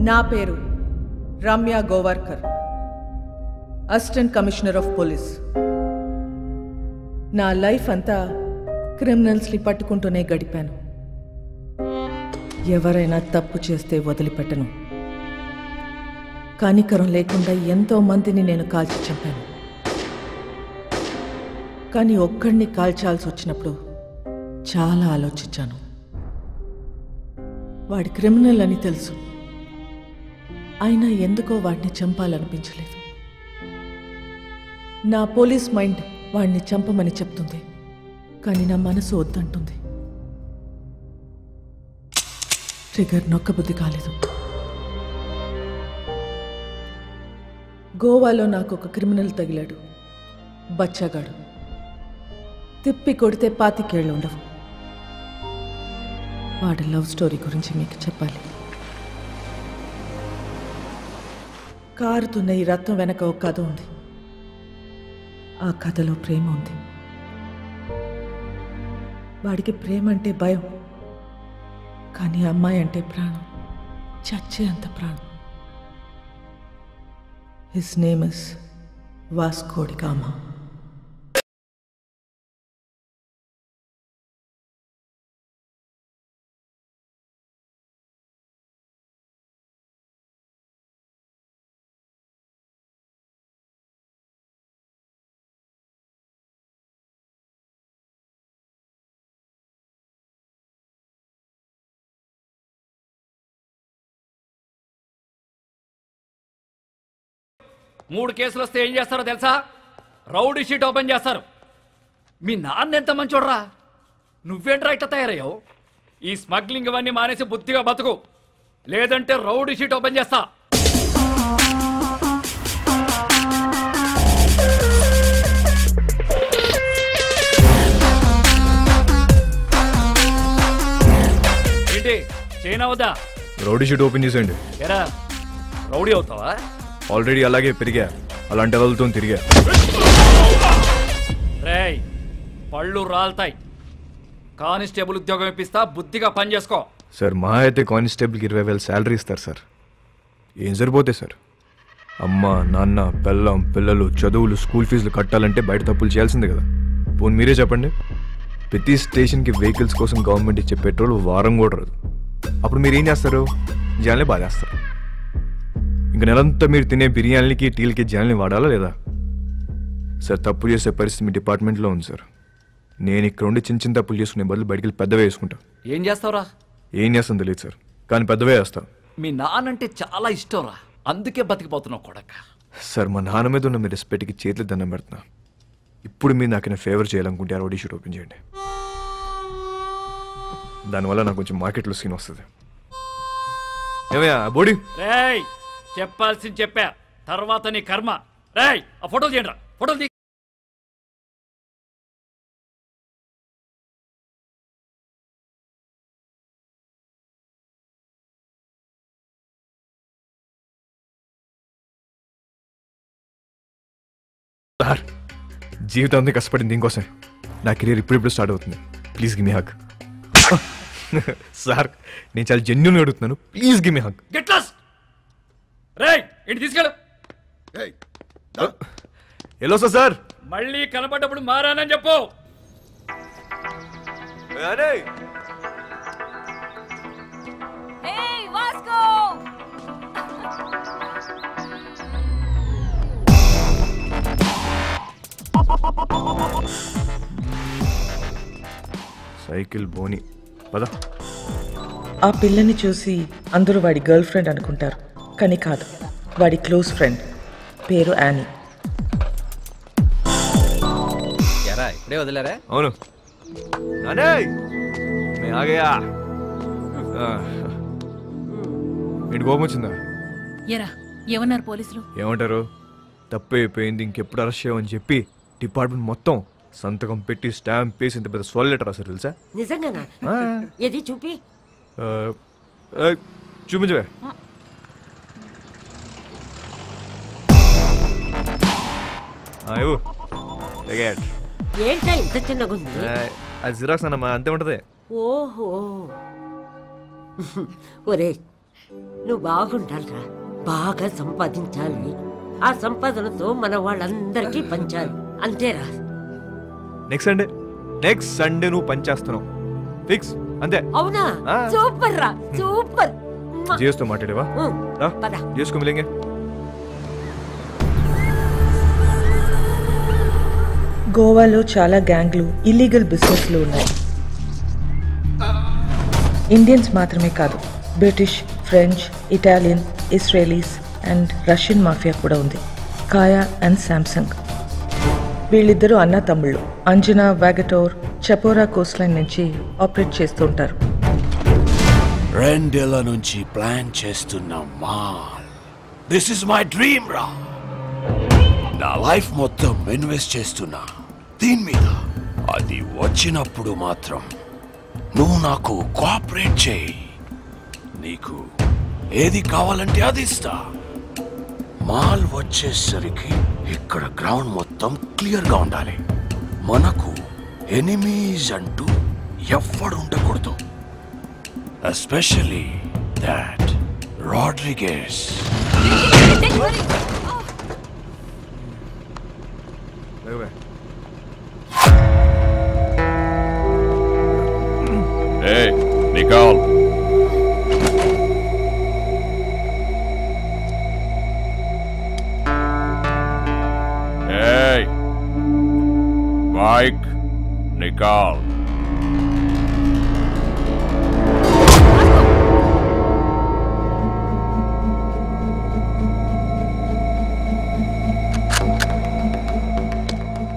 నా పేరు Ramya Govarkar, assistant commissioner of police. నా లైఫ్ అంతా క్రిమినల్స్ని పట్టుకుంటూనే గడిపాను. ఎవరైనా తప్పు చేస్తే వదిలిపెట్టను. కనికరం లేకుండా ఎంతో మందిని నేను కాల్చి చంపాను. కానీ ఒక్కడిని కాల్చాల్సి వచ్చినప్పుడు చాలా ఆలోచించాను. వాడి క్రిమినల్ అని తెలుసు, అయినా ఎందుకో వాడిని చంపాలనిపించలేదు. నా పోలీస్ మైండ్ వాడిని చంపమని చెప్తుంది, కానీ నా మనసు వద్దంటుంది. ట్రిగర్ నొక్కబుద్ధి కాలేదు. గోవాలో నాకు ఒక క్రిమినల్ తగిలాడు, బచ్చాగాడు. తిప్పి కొడితే 25 ఏళ్ళు ఉండవు. వాడి లవ్ స్టోరీ గురించి మీకు చెప్పాలి. కారుతున్న ఈ రక్తం వెనక ఒక కథ ఉంది. ఆ కథలో ప్రేమ ఉంది. వాడికి ప్రేమ అంటే భయం, కానీ అమ్మాయి అంటే ప్రాణం, చచ్చే అంత ప్రాణం. His name is Vasco da Gama. మూడు కేసులు వస్తే ఏం చేస్తారో తెలుసా? రౌడీ షీట్ ఓపెన్ చేస్తారు. మీ నాన్న ఎంత మంచోడ్రా, నువ్వేంట్రా ఇట్లా తయారయ్యావు? ఈ స్మగ్లింగ్ ఇవన్నీ మానేసి బుద్ధిగా బతుకు, లేదంటే రౌడీ షీట్ ఓపెన్ చేస్తా. ఏంటి చైనా వద్దా? రౌడీ షీట్ ఓపెన్ చేసేయండి. ఎరా రౌడీ అవుతావా? ఆల్రెడీ అలాగే పెరిగా, అలాంటి వాళ్ళతో తిరిగా. రేయ్ పళ్ళు రాలుతాయి. కానిస్టేబుల్ ఉద్యోగం ఇప్పిస్తా, బుద్ధిగా పని చేసుకో. సార్ మా అయితే కానిస్టేబుల్కి 20,000 శాలరీ ఇస్తారు సార్. ఏం సరిపోతే సార్? అమ్మ నాన్న పెళ్ళం పిల్లలు చదువులు స్కూల్ ఫీజులు కట్టాలంటే బయట తప్పులు చేయాల్సిందే కదా. పోనీ మీరే చెప్పండి, ప్రతి స్టేషన్కి వెహికల్స్ కోసం గవర్నమెంట్ ఇచ్చే పెట్రోల్ వారం కూడా రాదు. అప్పుడు మీరు ఏం చేస్తారు? జనాల్ని బాధేస్తారు. ఇంక నెలంతా మీరు తినే బిర్యానీలకి టీలకి జనాల్ని వాడాలా లేదా? సార్ తప్పు చేసే పరిస్థితి మీ డిపార్ట్మెంట్లో ఉంది సార్. నేను ఇక్కడ ఉండి చిన్న చిన్న తప్పులు చేసుకునే బదులు బయటికి వెళ్ళి పెద్దవే వేసుకుంటా. ఏం చేస్తావురా? ఏం చేస్తాను తెలియదు సార్, కానీ పెద్దవే వేస్తాను. మీ నాన్నంటే చాలా ఇష్టం రా, అందుకే బతికిపోతున్నావు కొడక. సార్ మా నాన్న మీద ఉన్న మీ రెస్పెక్ట్కి చేతులు దండం పెడుతున్నా. ఇప్పుడు మీరు నాకు ఫేవర్ చేయాలనుకుంటే ఆ రౌడీ షీట్ ఓపెన్ చేయండి. దానివల్ల నాకు కొంచెం మార్కెట్లో సీన్ వస్తుంది. ఏమయ్యా బోడీ? రేయ్ చెప్పాల్సింది చెప్పా, తర్వాత నీ కర్మ. రేయ్ ఆ ఫోటోలు తీయండి, ఫోటోలు తీ. సార్ జీవితం అంతా కష్టపడింది దీనికోసం. నా కెరీర్ ఇప్పుడిప్పుడు స్టార్ట్ అవుతుంది. Please give me hug. Sir నేను చాలా జెన్యూన్గా అడుగుతున్నాను, please give me hug. Get lost. రేయ్ ఇంటి తీసుకెళ్ళు. ఎలా సార్? మళ్ళీ కనపడ్డప్పుడు మారానని చెప్పు. సైకిల్ బోని పద. ఆ పిల్లని చూసి అందరూ వాడి గర్ల్ ఫ్రెండ్ అనుకుంటారు, కానీ కాదు, వాడి క్లోజ్ ఫ్రెండ్. పేరు యానీ. ఇప్పుడే వదిలేరా? అవును. ఏంటి కోపం వచ్చిందా? ఎరా ఏమన్నారు పోలీసులు? ఏమంటారు? తప్పు అయిపోయింది, ఇంకెప్పుడు అరెస్ట్ చేయమని చెప్పి డిపార్ట్మెంట్ మొత్తం సంతకం పెట్టి స్టాంప్ వేసి ఇంత పెద్ద సోల్ లెటర్ రాశారు తెలుసా? నిజంగానా? ఏది చూపి. చూపించవే. ఏంటా ఇంత చిన్నగుంది? అది జిరాక్స్ అన్నమా, అంతే ఉంటది. ఓహో ఒరే నువ్వు బాగుండాలిరా, బాగా సంపాదించాలి. ఆ సంపాదనతో మన వాళ్ళందరికీ పంచాలి, అంతేరా. నెక్స్ట్ సండే నువ్వు పనిచేస్తున్నావు ఫిక్స్, అంతే. అవునా? సూపర్ రా, సూపర్. చేస్తూ మాట్లాడేవా? చేసుకో మిలింగే. గోవాలో చాలా గ్యాంగ్లు, ఇల్లీగల్ బిజినెస్లు ఉన్నాయి. ఇండియన్స్ మాత్రమే కాదు, British, French, Italian, Israelis and Russian mafia కూడా ఉంది. కాయా అండ్ శాంసంగ్. వీళ్ళిద్దరూ అన్న తమ్ముళ్ళు. అంజనా వాగటోర్ చపోరా కోస్ట్ లైన్ నుంచి ఆపరేట్ చేస్తూ ఉంటారు. 2 ఏళ్ల నుంచి ప్లాన్ చేస్తున్న mall. This is my dream రా. నా లైఫ్ మొత్తం ఇన్వెస్ట్ చేస్తున్నా దీని మీద. అది వచ్చినప్పుడు మాత్రం నువ్వు నాకు కోఆపరేట్ చేయి. నీకు ఏది కావాలంటే అది ఇస్తా. మాల్ వచ్చేసరికి ఇక్కడ గ్రౌండ్ మొత్తం క్లియర్గా ఉండాలి. మనకు ఎనిమీస్ అంటూ ఎవ్వడు ఉండకూడదు. Especially that Rodrigues. Hey, Nicole. Hey, Mike, Nicole.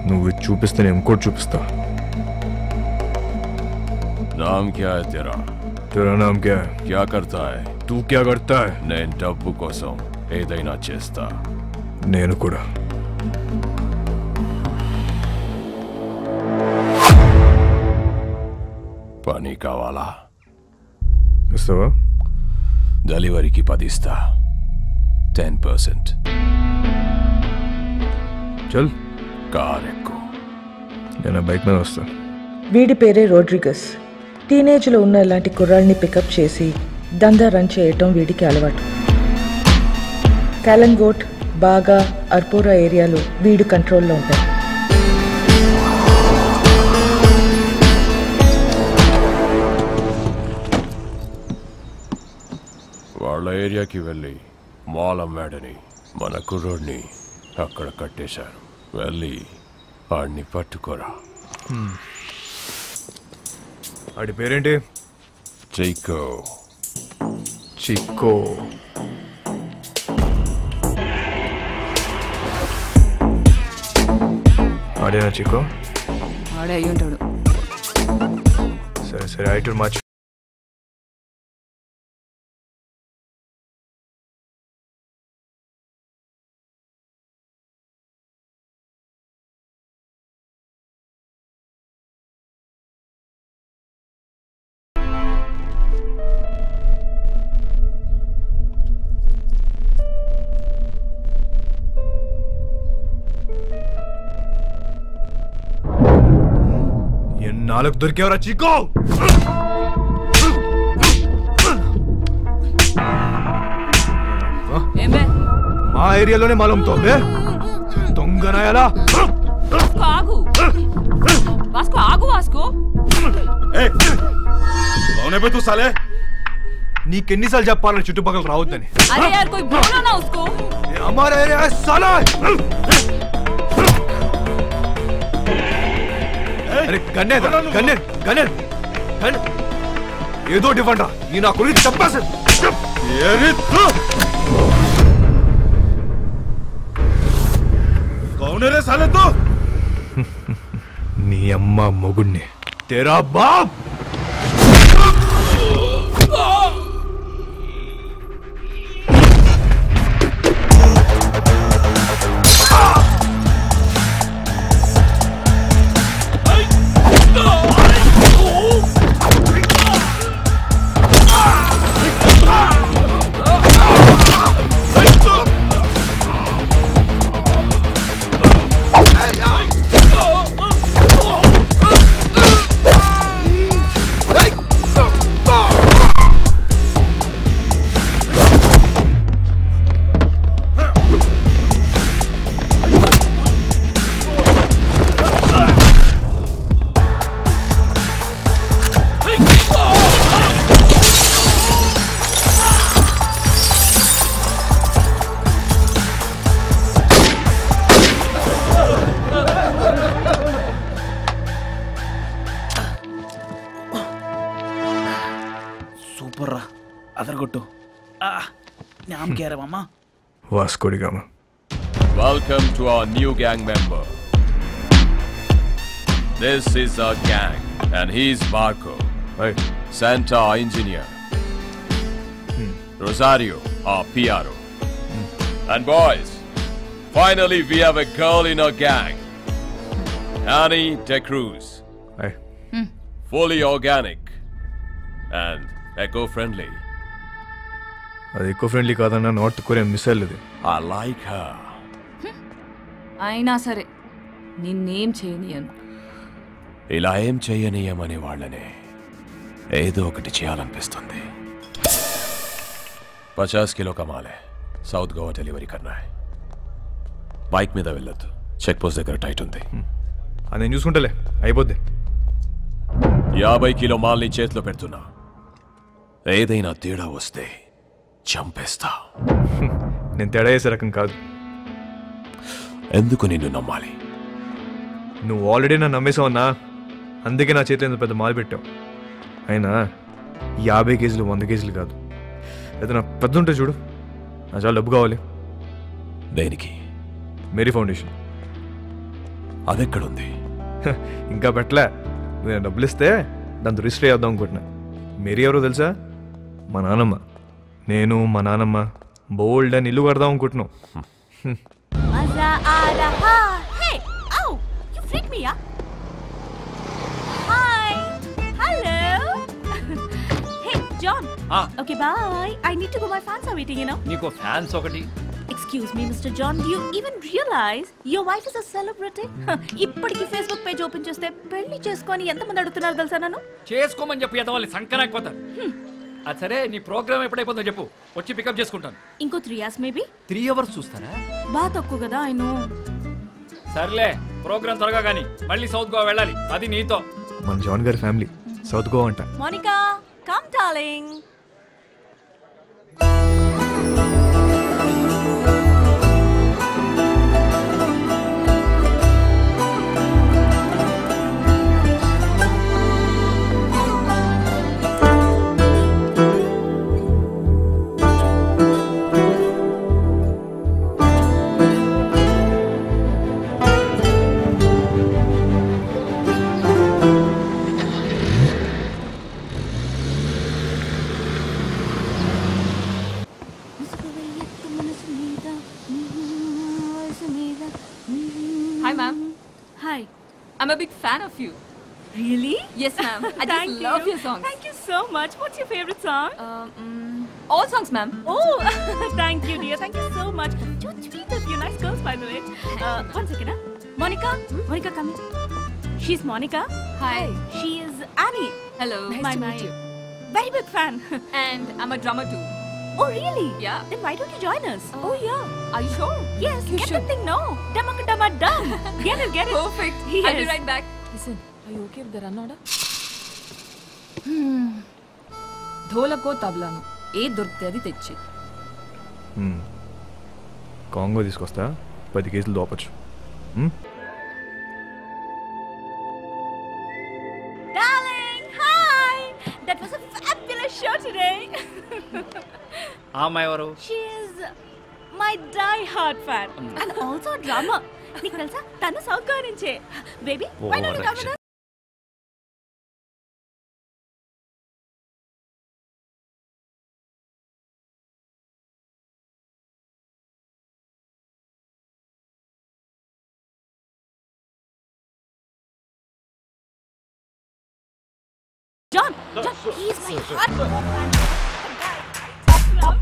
నువ్వు చూపిస్తే నేను ఇంకోటి చూపిస్తా. नाम क्या है तेरा? तेरा नाम क्या है? क्या करता है? तू क्या करता है? నేను డబ్బు కోసం ఏదైనా చేస్తా. నేను కూడా. పని కావాలా? ఇస్తావా? డెలివరీకి 10 ఇస్తా. 10%. చల్. కార్ ఎక్కు. నేను బైక్ మీద వస్తా. వీడి పేరే రోడ్రిగస్. టీనేజ్లో ఉన్న ఇలాంటి కుర్రాళ్ళని పికప్ చేసి దందా రన్ చేయటం వీడికి అలవాటు. కాలంగోట్, బాగా, అర్పోరా ఏరియాలో వీడు కంట్రోల్లో ఉంటాయి. వాళ్ళ ఏరియాకి వెళ్ళి మాల్ అమ్మాడని మన కుర్రోడ్ని అక్కడ కట్టేశారు. వెళ్ళి వాడిని పట్టుకోరా. వాడి పేరేంటి? చిక్కో. చిక్కో. వాడేనా చికో? ఆడే అయ్యి ఉంటాడు. సరే సరే ఐటూర్ మార్చి. నాలుగు దొరికేవరా చీకో? మా ఏరియాలోనే మాలంతో దొంగనాయాలా? ఆగు వాస్కో, ఆగు వాస్కో. తూ సాలే, నీకెన్నిసార్లు చెప్పాలని చుట్టుపక్కల రావద్దని? అరే యార్ కోయి బోలో నా ఉస్కో. హమారా ఏరియా హై సాలా. అరే గన్నేర్ గన్నేర్ గన్నేర్ గన్ ఏదో డిఫండా ఈ నా కొడుకు చెప్పాస. కౌనరే సాలే తో? నీ అమ్మ మొగుణ్ణి తేరా బాప్. Vasco da Gama. Welcome to our new gang member. This is our gang, and he's Marco. Right. Santa, our engineer. Rosario, our PRO. And boys, finally we have a girl in our gang. Annie De Cruz. Hey. Fully organic and eco-friendly. అది eco friendly కాదన్నా north Korea missile ఇది. I like her. అయినా సరే నిన్నేం చేయనియను. ఇలా ఏం చేయనీయమని వాళ్ళనే ఏదో ఒకటి చేయాలనిపిస్తుంది. 50 కిలో కమాలే. సౌత్ గోవా డెలివరీ కన్నా. బైక్ మీద వెళ్ళొద్దు, చెక్ పోస్ట్ దగ్గర టైట్ ఉంది. అది నేను చూసుకుంటలే, అయిపోద్ది. 50 కిలో మాల్ని చేతిలో పెడుతున్నా. ఏదైనా తేడా వస్తే చంపేస్తా. నేను తేడా చేసే రకం కాదు. ఎందుకు నిన్ను నమ్మాలి? నువ్వు ఆల్రెడీ నన్ను నమ్మేసావన్నా, అందుకే నా చేతిలో ఎంత పెద్ద మాల్ పెట్టావు. అయినా 50 కేజీలు 100 కేజీలు కాదు, ఏదైనా పెద్ద ఉంటే చూడు. నా చాలా డబ్బు కావాలి. దేనికి? Mary foundation. అదెక్కడుంది? ఇంకా పెట్టలే. నువ్వు డబ్బులు ఇస్తే దాంతో రిజిస్టర్ చేద్దాం అనుకుంటున్నా. మేరీ ఎవరో తెలుసా? మా నాన్నమ్మ. నేను మా నాన్నమ్మ బోల్డ్ అని ఇల్లు కడదాం అనుకుంటున్నాం. మజా ఆ రహా హే ఔ యు ఫ్రీక్ మీ యా hi hello hey John okay bye I need to go my fans are waiting you know నీకో ఫ్యాన్స్ ఒకటి. Excuse me mister John do you even realise your wife is a celebrity ఇప్పటికి Facebook page open చేస్తే పెళ్లి చేసుకొని ఎంతమంది అడుగుతున్నారు తెలుసా? నన్ను చేసుకోమని చెప్పి ఎదవాలి సంకనాకపోతారు. అది సరే, నీ ప్రోగ్రామ్ ఎప్పుడైపోతుందో చెప్పు, వచ్చి పికప్ చేసుకుంటాను. ఇంకో 3 hours మేబీ. 3 hours చూస్తారా? బాగా తక్కువ కదా. I know. సర్లే, ప్రోగ్రామ్ త్వరగా కానీ మళ్ళీ సౌత్ గోవా వెళ్ళాలి. అది నీతో. మన జాన్ గారి ఫ్యామిలీ సౌత్ గోవా అంట. Monica come darling. fan of you. Really? Yes, ma'am. I just Thank love you. your songs. Thank you so much. What's your favorite song? All songs, ma'am. Oh, thank you, dear. Thank you so much. So sweet of you. Nice girls, by the way. One second, huh? Monica? Monica, come here. She's Monica. Hi. She is Annie. Hello. My very big fan. And I'm a drummer too. Oh, really? Yeah. Then why don't you join us? Oh, yeah. Are you sure? Yes, You get should. that thing, no. Dum. Get it, get it. Perfect. Yes. I'll be right back. Listen, are you okay with the run order? ధోలకో తబలాను ఏ దొరికితే అది తెచ్చి Congo తీసుకొస్తా 10 కేజీలు దోపచ్చు. Darling, hi. That was a fabulous show today. ఆ అమ్మాయి ఎవరు? She is my die-hard fan and also a drummer. నీకు తెలుసా తను సౌత్ గోవా నుంచే. Baby, why don't you come with us? John, he's my hardcore fan. Love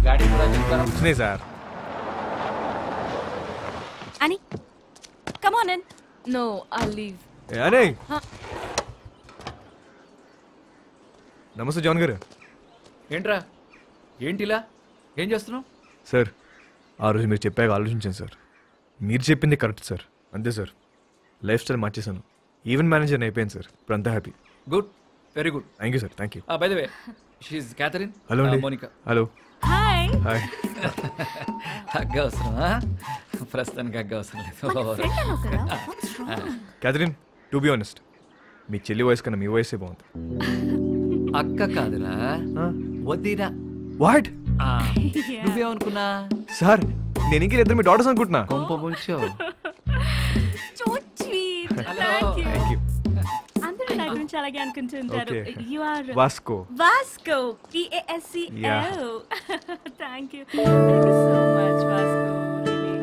गाड़ी पूरा चलता कुछ नहीं sir. Annie, come on in. No, I'll leave. అనే నమస్తే జాన్ గారు. ఏంట్రా ఏంటిలా ఏం చేస్తున్నావు? సార్ ఆ రోజు మీరు చెప్పాక ఆలోచించాను సార్. మీరు చెప్పింది కరెక్ట్ సార్. అంతే సార్. లైఫ్ స్టైల్ మార్చేశాను. ఈవెంట్ మేనేజర్ అయిపోయాను సార్. ఇప్పుడు అంతా happy. Good, very good. Thank you sir. Thank you. By the way she's Catherine. Hello అండి. Monica. Hello. Hi. Hi. Hug అవసరమా? ప్రస్తుతానికి హగ్ అవసరం లేదు. క్యాథరిన్, టు బి ఆనెస్ట్ మీ చెల్లి వయసు కన్నా మీ వయసే బాగుంది. అక్క కాదురా, వద్దిరా. వాట్? నువ్వేమనుకున్నా? సార్ నేను ఇంక ఇద్దరు మీ డాటర్స్ అనుకుంటున్నా. కొంప ముంచో. So sweet. Hello. Thank you. Thank you. అందరూ నా గురించి అలాగే అనుకుంటుంటారు. Okay. You are Vasco. Vasco. Vasco. Yeah. Thank you. Thank you so much, Vasco. Really.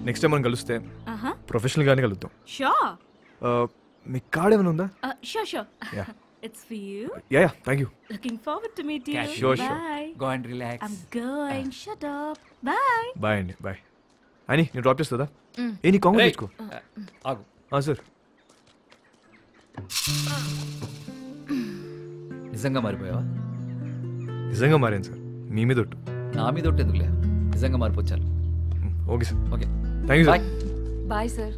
Next time మనం కలిస్తే ప్రొఫెషనల్ గానే కలుద్దాం. Sure. మీ కార్డ్ ఏమైనా ఉందా? Sure. Yeah. It's for you. Yeah thank you. Looking forward to meet you. Sure. Bye. Go and relax. I'm going. Shut up. Bye. Bye అండి. Bye. అని నేను drop చేస్తుందా? ఏ నీ కాంగ్రెస్ తెచ్చుకో. ఆగు. సార్ నిజంగా మారిపోయావా? నిజంగా మారాను సార్. మీ మీద ఒట్టు. నా మీద ఒట్టు ఎందుకులే, నిజంగా మారిపోచ్చాను. Okay sir. Okay thank you bye. Sir. Bye sir.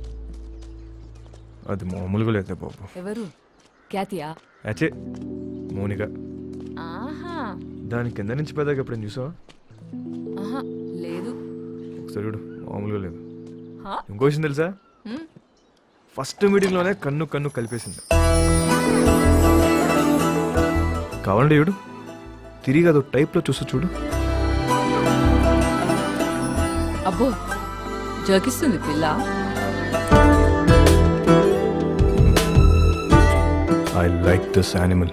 అది మామూలుగా లేదు బాబు. ఎవరు? ఖ్యాతియా? అచ్చే మోనిక. ఆహా. దాని కింద నుంచి పెద్దగా ఎప్పుడైనా చూసావా? ఆహా లేదు. ఒకసారి చూడు, మామూలుగా లేదు. హా? ఇంకో విషయం తెలుసా? ఫస్ట్ మీటింగ్లోనే కన్ను కన్ను కలిపేసింది. కావాలంటే చూడు, తిరిగి అదో టైప్లో చూస్తూ చూడు. అబ్బో జోకిస్తుంది పిల్ల. I like this animal.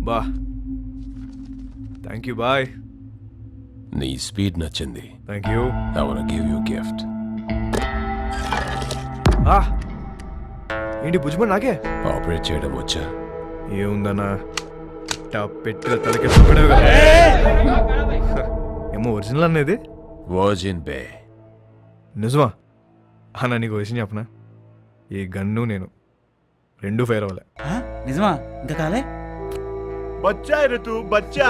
బా థ్యాంక్ యూ. బాయ్. నీ స్పీడ్ నచ్చింది. Thank you. I wanna give you a gift. ఏంటి భుజ్మన్ నాకే ఆపరేట్ చేయడం వచ్చా? ఏముందన్నా పెట్టిన తలకి సుక్కడే కదా. ఏమో ఒరిజినల్ అనేది వర్జిన్ బే. నిజమా అన్న? నీకు విషయం చెప్పనా? ఈ గన్ను నేను రెండు ఫైర్ అవ్వలే. నిజమా? ఇంకా కాలే? बच्चा है रे तू, बच्चा.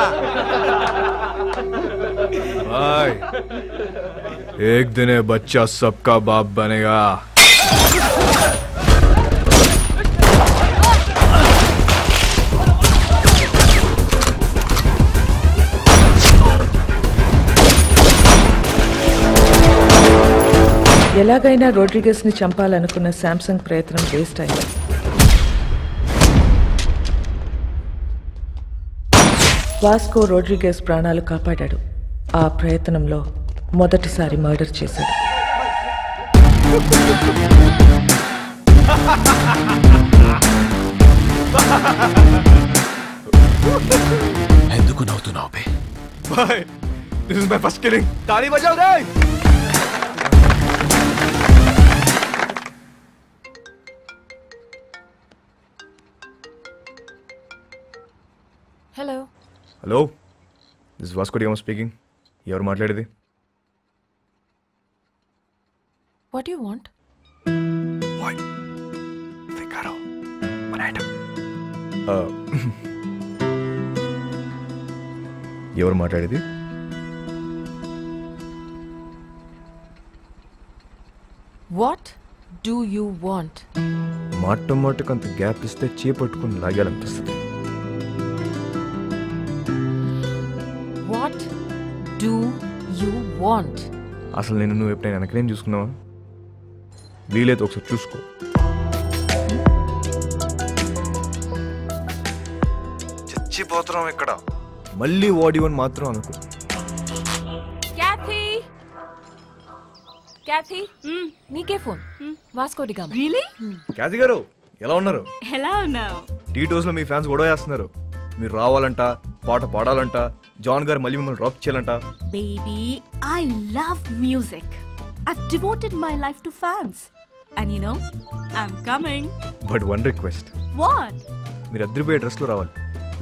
भाई एक दिन ये बच्चा सबका बाप बनेगा. ఎలాగైనా రోడ్రిగస్ని చంపాలనుకున్న శాంసంగ్ ప్రయత్నం వేస్ట్ అయింది. వాస్కో రోడ్రిగస్ ప్రాణాలు కాపాడాడు. ఆ ప్రయత్నంలో మొదటిసారి మర్డర్ చేశాడు. ఎందుకు నవ్వుతున్నావు బే? Boy, this is my first killing. తాళీ బజావ్ రే. Hello hello, this Vasco da Gama speaking. ఎవరు మాట్లాడేది? What you want? ఎవరు మాట్లాడేది? What do you want? మాటకు అంత గ్యాప్ ఇస్తే చేపట్టుకుని లాగాలనిపిస్తుంది. What do you want? అసలు నేను నువ్వు ఎప్పుడైనా వెనకనేం చూసుకున్నావా? వీలైతే ఒకసారి చూసుకో. చచ్చిపోతున్నాం ఇక్కడ. మళ్ళీ వాడివని మాత్రం అనుకో. క్యాథీ, నీకే phone. Vasco da Gama. Really? Cathy గారు ఎలా ఉన్నారు? ఎలా ఉన్నావు? టీటోస్ లో మీ ఫ్యాన్స్ గొడవ చేస్తున్నారు. మీరు రావాలంట, పాట పాడాలంట, జాన్ గారు మళ్ళీ మిమ్మల్ని డ్రాప్ చేయాలంట. Baby, I love music. I've devoted my life to fans. And you know, I'm coming. But one request. What? మీరు అదిరిపోయే డ్రెస్ లో రావాలి.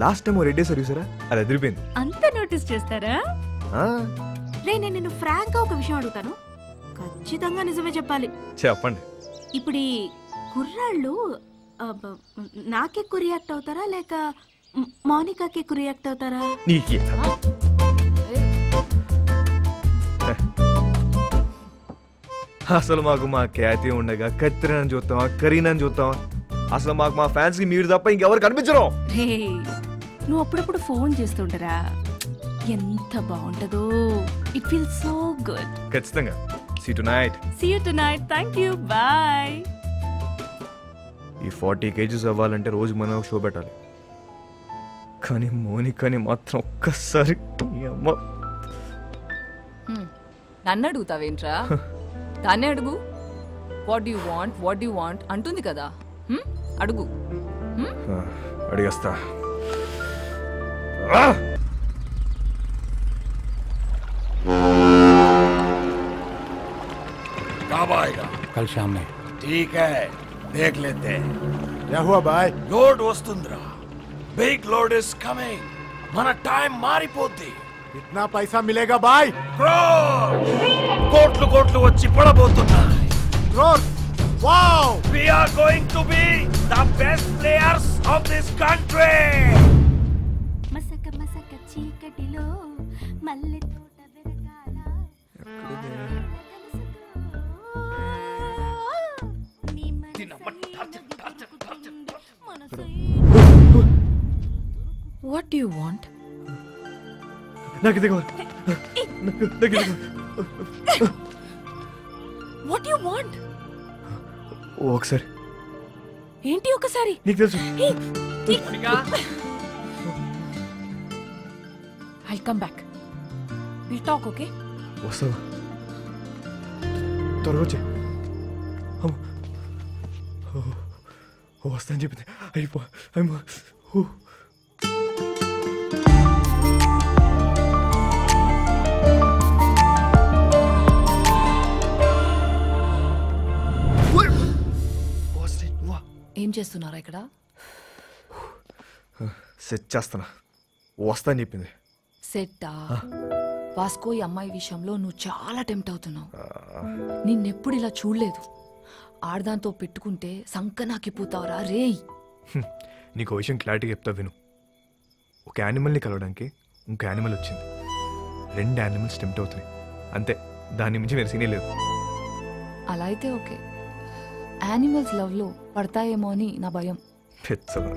లాస్ట్ టైం రెడ్ డే సర్వీసరా, అది అదిరిపోయింది. అంత నోటీస్ చేస్తారా? నేను నిన్ను ఫ్రాంక్ గా ఒక విషయం అడుగుతాను, ఖచ్చితంగా నిజమే చెప్పాలి. చెప్పండి. ఇప్పుడు ఈ కుర్రాళ్ళు నాకెక్కువ రియాక్ట్ అవుతారా లేక మౌనికాకి ఎక్కువ రియాక్ట్ అవుతారా? నీకే అసలు మాకు మా ఖ్యాతి ఉండగా కత్తిరని చూస్తావా, కరీనాని చూస్తావా? అసలు మాకు మా ఫ్యాన్స్ కి మీరు తప్ప ఇంకెవరు కనిపించరు. నువ్వు అప్పుడప్పుడు ఫోన్ చేస్తుంటారా? ఎంత బాగుంటదో. It feels so good. ఖచ్చితంగా. See you tonight. Thank you. Bye. ఈ 40 kgs అవ్వాలంటే రోజు మనం షో పెట్టాలి. కానీ మోనికాని మాత్రం ఒక్కసారి నన్ను అడుగుతావేంట్రా? దాన్ని అడుగు. వాట్ యు వాంట్ అంటుంది కదా, అడుగు. అడిగేస్తా. कब आएगा? कल शाम में. ठीक है, देख लेते हैं. क्या हुआ भाई? लोड वस्तुंद्रा. Big load is coming. మన టైం మారిపోద్ది. कितना पैसा मिलेगा भाई? కోట్లు కోట్లు వచ్చి పడబోతున్నాయి. Crore. Wow! We are going to be the best players of this country. మసక మసక చీకటిలో మల్లె తోట వెరకాల. What do you want? నాకు ఇది కావాలి. What do you want? ఒకసారి. ఏంటి ఒకసారి? నీకు తెలుసు. I'll come back. We'll talk, okay? వస్తావా? త్వరగా వచ్చే. వస్తా అని చెప్పింది. అయిపో. ఏం చేస్తున్నారా ఇక్కడ? సెట్ చేస్తానా. వస్తా అని చెప్పింది. సెట్టా? వాస్కో ఈ అమ్మాయి విషయంలో నువ్వు చాలా టెంప్ట్ అవుతున్నావు. నిన్నెప్పుడు ఇలా చూడలేదు. ఆడదాంతో పెట్టుకుంటే సంకనాకిపోతావురా రేయ్. నీకు విషయం క్లారిటీగా చెప్తా విను. ఒక యానిమల్ని కలవడానికి ఇంకో యానిమల్ వచ్చింది. 2 యానిమల్స్ టెంప్ట్ అవుతున్నాయి అంతే. దాని మించి వేరే సీనే లేదు. అలా అయితే ఓకే. యానిమల్స్ లవ్ లో పడతాయేమో అని నా భయం. పెచ్చదా.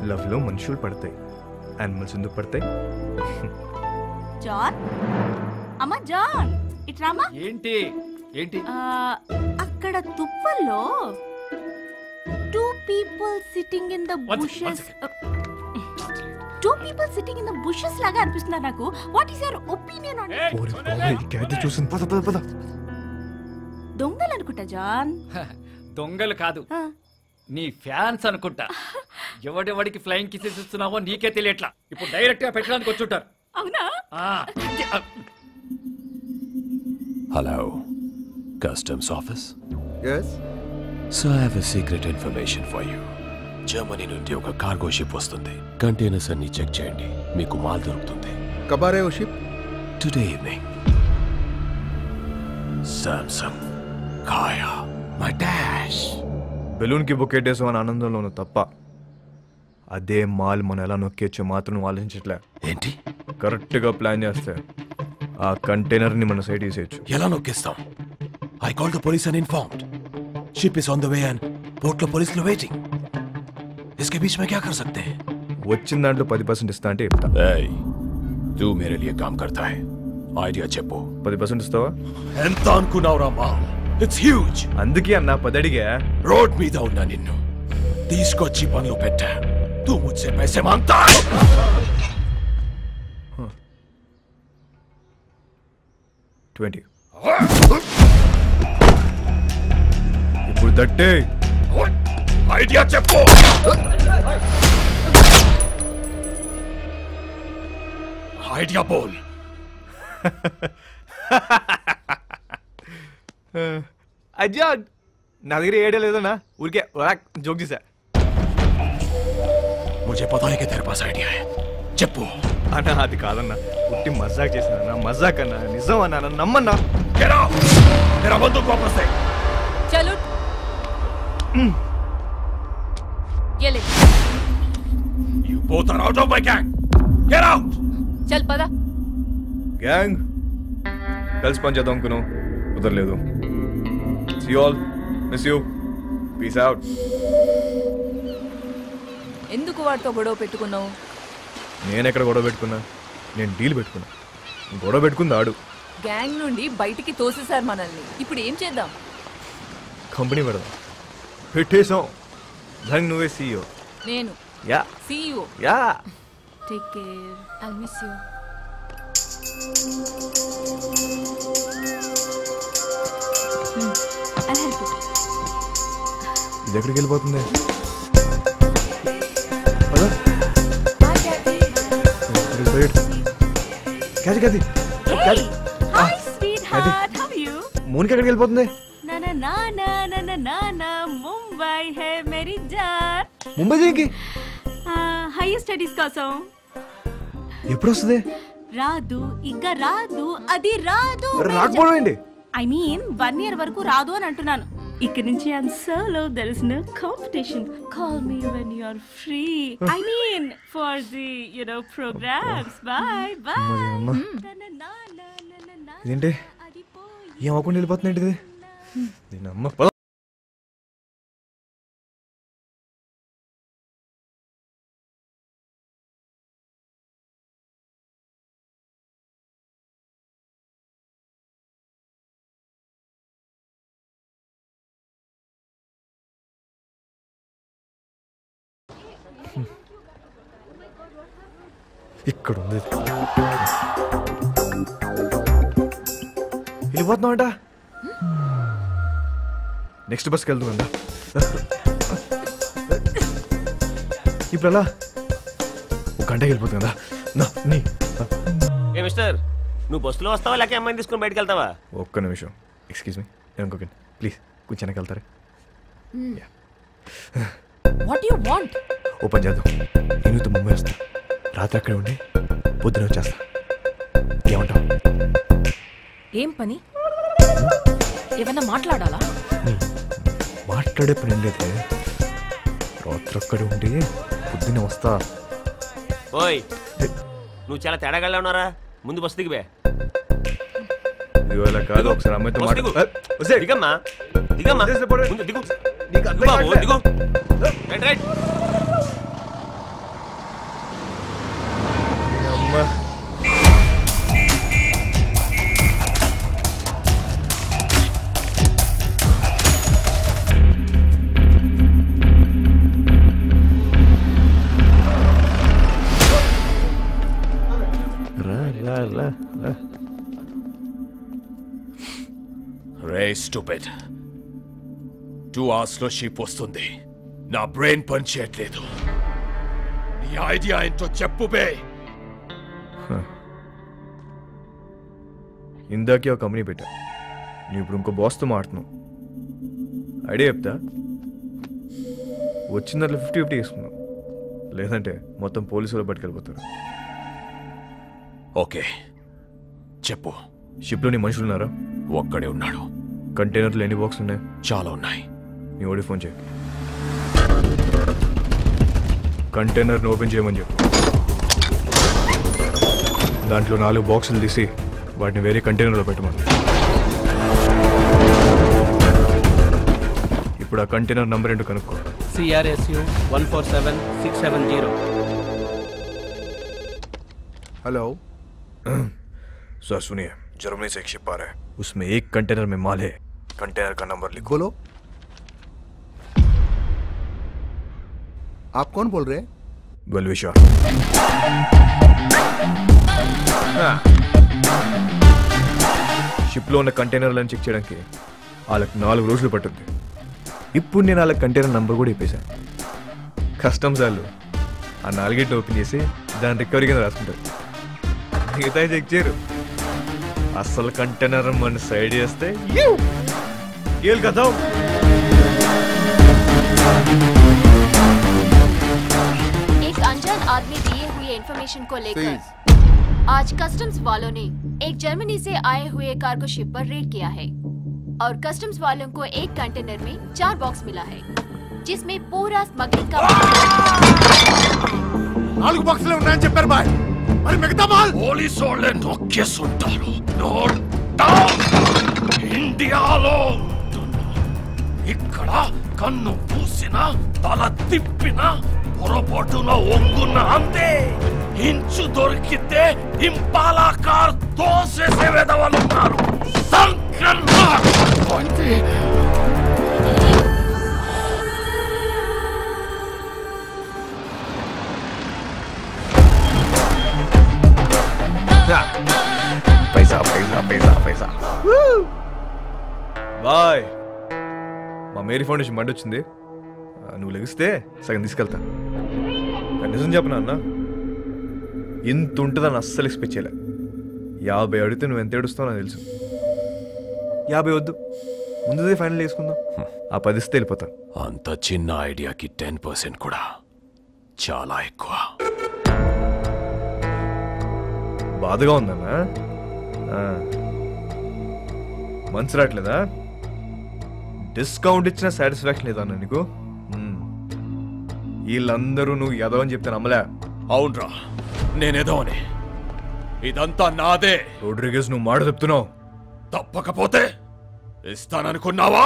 లవ్ లో మనుషులు పడతాయి, యానిమల్స్ ఎందుకు పడతాయి? జాన్, అమ్మా జాన్, ఇట్రామా. ఏంటి ఏంటి అక్కడ తుప్పల్లో 2 people sitting in the bushes. 2 people sitting in the bushes లాగా అనిపిస్తున్నారు నాకు. What is your opinion on it? ఓరే బాబోయ్, ఈ క్యాట్ చూసింది. పద పద పద. దొంగలు అనుకుంటా జాన్. దొంగలు కాదు, నీ ఫ్యాన్స్ అనుకుంటా. ఎవడెవడికి ఫ్లయింగ్ కిసెస్ ఇస్తున్నావో నీకే తెలియట్లా. ఇప్పుడు డైరెక్ట్ గా పెట్టడానికి వచ్చుంటారు. అవునా? Hello, Customs Office. Yes. So I have a secret information for you. Germany నుండి ఒక కార్గో షిప్ వస్తుంది. కంటైనర్స్ అన్ని చెక్ చేయండి, మీకు మాల్ దొరుకుతుంది. కబారే ఓ షిప్? Today evening. సామ్సంగ్ కాయా మై డాష్. బెలూన్కి బొక్కేటేసాం అని ఆనందంలోను తప్ప అదే మాల్ మనం ఎలా నొక్కేచ్చో మాత్రం ఆలోచించట్లే. ఏంటి? కరెక్ట్గా ప్లాన్ చేస్తే ఆ కంటైనర్ని మన సైడ్ తీసేయచ్చు. ఎలా నొక్కేస్తాం? I call the police and informed. Ship is on the way and port లో పోలీసులు వెయిటింగ్. इसके बीच में क्या कर सकते हैं? వచ్చిన దాంట్లో 10% ఇస్తా అంటే చెప్తా. ఏయ్, तू मेरे लिए काम करता है. ఐడియా చెప్పు. 10% ఇస్తావా? ఎంత అనుకున్నావురా మా? It's huge. అందుకే అన్న 10 అడిగా. రోడ్ మీద ఉన్నా నిన్ను తీసుకొచ్చి పనులు పెట్టా. तू मुझसे पैसे मांगता है? ఇప్పుడు దట్టే ఐడియా చెప్పు. ఐడియా బోల్. అజ్జా, నా దగ్గర ఏడే లేదన్నా, ఊరికే జోక్ చేశా. मुझे पता है कि तेरे पास आइडिया है. చెప్పు. అన్నా అది కాదన్నా, పుట్టి మజాక్ చేశానన్నా. మజాక్ అన్నా, నిజం అన్నా, నన్ను నమ్మన్నా. Get out! तेरा बंदूक वापस दे. चलो ये ले. You both are out of my gang. Get out! चल पदा. గ్యాంగ్ కలిసి పని చేద్దాం అనుకున్నాం, కుదరలేదు. See you all. Miss you. Peace out. ఎందుకు వాడితో గొడవ పెట్టుకున్నావు? నేను ఎక్కడ గొడవ పెట్టుకున్నా? నేను డీల్ పెట్టుకున్నా. గొడవ పెట్టుకుంది ఆడు. గ్యాంగ్ నుండి బయటికి తోసేశారు మనల్ని. ఇప్పుడు ఏం చేద్దాం? కంపెనీ పెడదాం. పెట్టేసాం. దానికి నువ్వే CEO. నేను yeah CEO. Yeah. Take care. I'll miss you. I'll help you. ఇది ఎక్కడికి వెళ్ళిపోతుంది? Hey! Hi, sweetheart. How are you? మోనికి ఎక్కడికి వెళ్ళిపోతుంది? Na na na na na na na na. Mumbai hai meri jaan. Mumbai దేనికి? హైయర్ స్టడీస్ కోసం. ఎప్పుడు వస్తుంది? రాదు, ఇంకా రాదు, అది రాదు. రాకపోవడం ఏంటి? ఐ మీన్ 1 year వరకు రాదు అని అంటున్నాను. ఇక్కడ నుంచి I'm solo. There is no competition. Call me when you are free. I mean for the programmes. Bye bye. ఇదేంటి ఏం అవ్వకుండా వెళ్ళిపోతుంది? ఇది దీని అమ్మ. ఇక్కడ ఉంది. వెళ్ళిపోతున్నామంట. నెక్స్ట్ బస్కి వెళ్తుందా? ఇప్పుడు అలా ఒక గంటకి వెళ్ళిపోతుంది కదా. ఏ మిస్టర్, నువ్వు బస్సులో వస్తావా లేక అమ్మాయిని తీసుకుని బయటకు వెళ్తావా? ఒక్క నిమిషం. ఎక్స్క్యూజ్ మీ, నేను ఇంకొక ప్లీజ్ కొంచెం వెనక్కి వెళ్తారా? What do you want? Open చేద్దాం. నేను ముంబై వస్తా, రాత్రి అక్కడే ఉండి పొద్దున వచ్చేస్తా. ఏమంటావు? ఏం పని? ఏమన్నా మాట్లాడాలా? మాట్లాడే పని ఏం లేదు. రాత్రి అక్కడే ఉండి పొద్దున్న వస్తా. ఓయ్, నువ్వు చాలా తేడాగా ఉన్నారా? ముందు బస్సు దిగివే. ఇవాళ కాదు, ఒకసారి అమ్మాయితో దిగమ్మా. దిగమ్మా, ముందు దిగు. బాబు దిగు. Right right. రే స్టూపిడ్ 2 hours లో షిప్ వస్తుంది. నా బ్రెయిన్ పని చేయట్లేదు. నీ ఐడియా ఏంటో చెప్పు బే. ఇందాకే ఒక కంపెనీ పెట్టా. నువ్వు ఇప్పుడు ఇంకో బాస్తో మాడుతున్నావు. ఐడియా చెప్తా. వచ్చిన దాంట్లో 50-50 వేసుకున్నావు. లేదంటే మొత్తం పోలీసులు పట్టుకెళ్ళిపోతారు. ఓకే చెప్పు. షిప్లో నీ మనుషులు ఉన్నారా? ఒక్కడే ఉన్నాడు. కంటైనర్లు ఎన్ని బాక్స్ ఉన్నాయి? చాలా ఉన్నాయి. నీ ఓడి ఫోన్ చేయి. కంటైనర్ని ఓపెన్ చేయమని చెప్పు. దాంట్లో 4 బాక్సులు తీసి వాటిని వేరే కంటైనర్లో పెట్టమని. ఇప్పుడు ఆ కంటైనర్ నంబర్ ఏంటో కనుక్కో. CRSU 147670. हेलो सर सुनिए, जर्मनी से एक शिप आ रहा है. उसमें एक कंटेनर में माल है. कंटेनर का नंबर लिखो. बोलो. आप कौन बोल रहे हैं? वेलविशर. షిప్లో ఉన్న కంటైనర్లను చెక్ చేయడానికి వాళ్ళకి 4 రోజులు పట్టుద్ది. ఇప్పుడు నేను వాళ్ళకి కంటైనర్ నంబర్ కూడా ఇప్పేశాను. కస్టమ్స్ వాళ్ళు ఆ 4 ఓపెన్ చేసి దాని రికవరీ కింద రాసుకుంటారు. మిగతా చెక్ చేయరు. అసలు కంటైనర్ మన సైడ్ చేస్తే కదా. एक अनजान आदमी दिए हुए इंफॉर्मेशन को लेकर आज कस्टम्स वालों ने एक जर्मनी से आए हुए कार्गो शिप पर रेड किया है और कस्टम्स वालों को एक कंटेनर में 4 बॉक्स मिला है जिसमें पूरा स्मगलिंग का 4 బాక్సులే ఉన్నాయని చెప్పారు బాయ్. మరి మిగతా మాల్ పోలీసు వాళ్ళే నొక్కేసుంటారు. Note down. ఇండియాలో ఇక్కడ కన్ను పూసిన తల తిప్పిన పొరపాటున ఒంగున్న అంతే. ఇంచు దొరికితే ఇంపాలా కార్ దోసేసే వెదవలున్నారు. पैसा पैसा पैसा पैसा. బాయ్. మా మేరీ ఫౌండేషన్ మండి వచ్చింది. నువ్వు లెగిస్తే సగం తీసుకెళ్తా. నిజం చెప్పనా అన్న, ఇంత ఉంటుందని అస్సలు ఎక్స్పెక్ట్ చేయలే. 50 అడిగితే నువ్వు ఎంత ఏడుస్తావు నాకు తెలుసు. 50 వద్దు, ముందుదే ఫైనల్ చేసుకుందాం. ఆ 10 ఇస్తే వెళ్ళిపోతా. అంత చిన్న ఐడియాకి 10% కూడా చాలా ఎక్కువ. బాధగా ఉందన్నా. మనసు రావట్లేదా? డిస్కౌంట్ ఇచ్చిన సాటిస్ఫాక్షన్ లేదా అన్న నీకు? వీళ్ళందరూ నువ్వు ఎదో అని చెప్తే నమ్మలే. అవునరా, నేనేదో అని. ఇదంతా నాదే. రోడ్రిగేజ్ నువ్వు మాట చెప్తున్నావు. తప్పకపోతే ఇస్తాననుకున్నావా?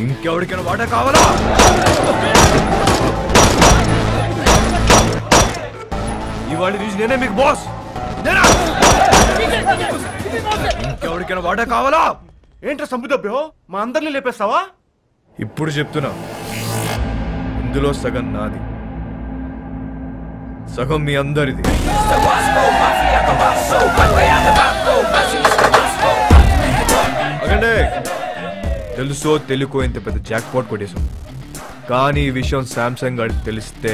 ఇంకెవరికైనా వాటా కావాలా? ఇవాళ నుంచి నేనే మీకు బాస్. ఇంకెవరికైనా వాటా కావాలా? ఏంట్రా సంబుదబ్బో, మా అందరినీ లేపేస్తావా? ఇప్పుడు చెప్తున్నా, ఇందులో సగం నాది, సగం మీ అందరిది. అగండి, తెలుసో తెలుకో ఇంత పెద్ద జాక్ పాట్ కొట్టేశాం. కానీ ఈ విషయం శాంసంగ్ గారికి తెలిస్తే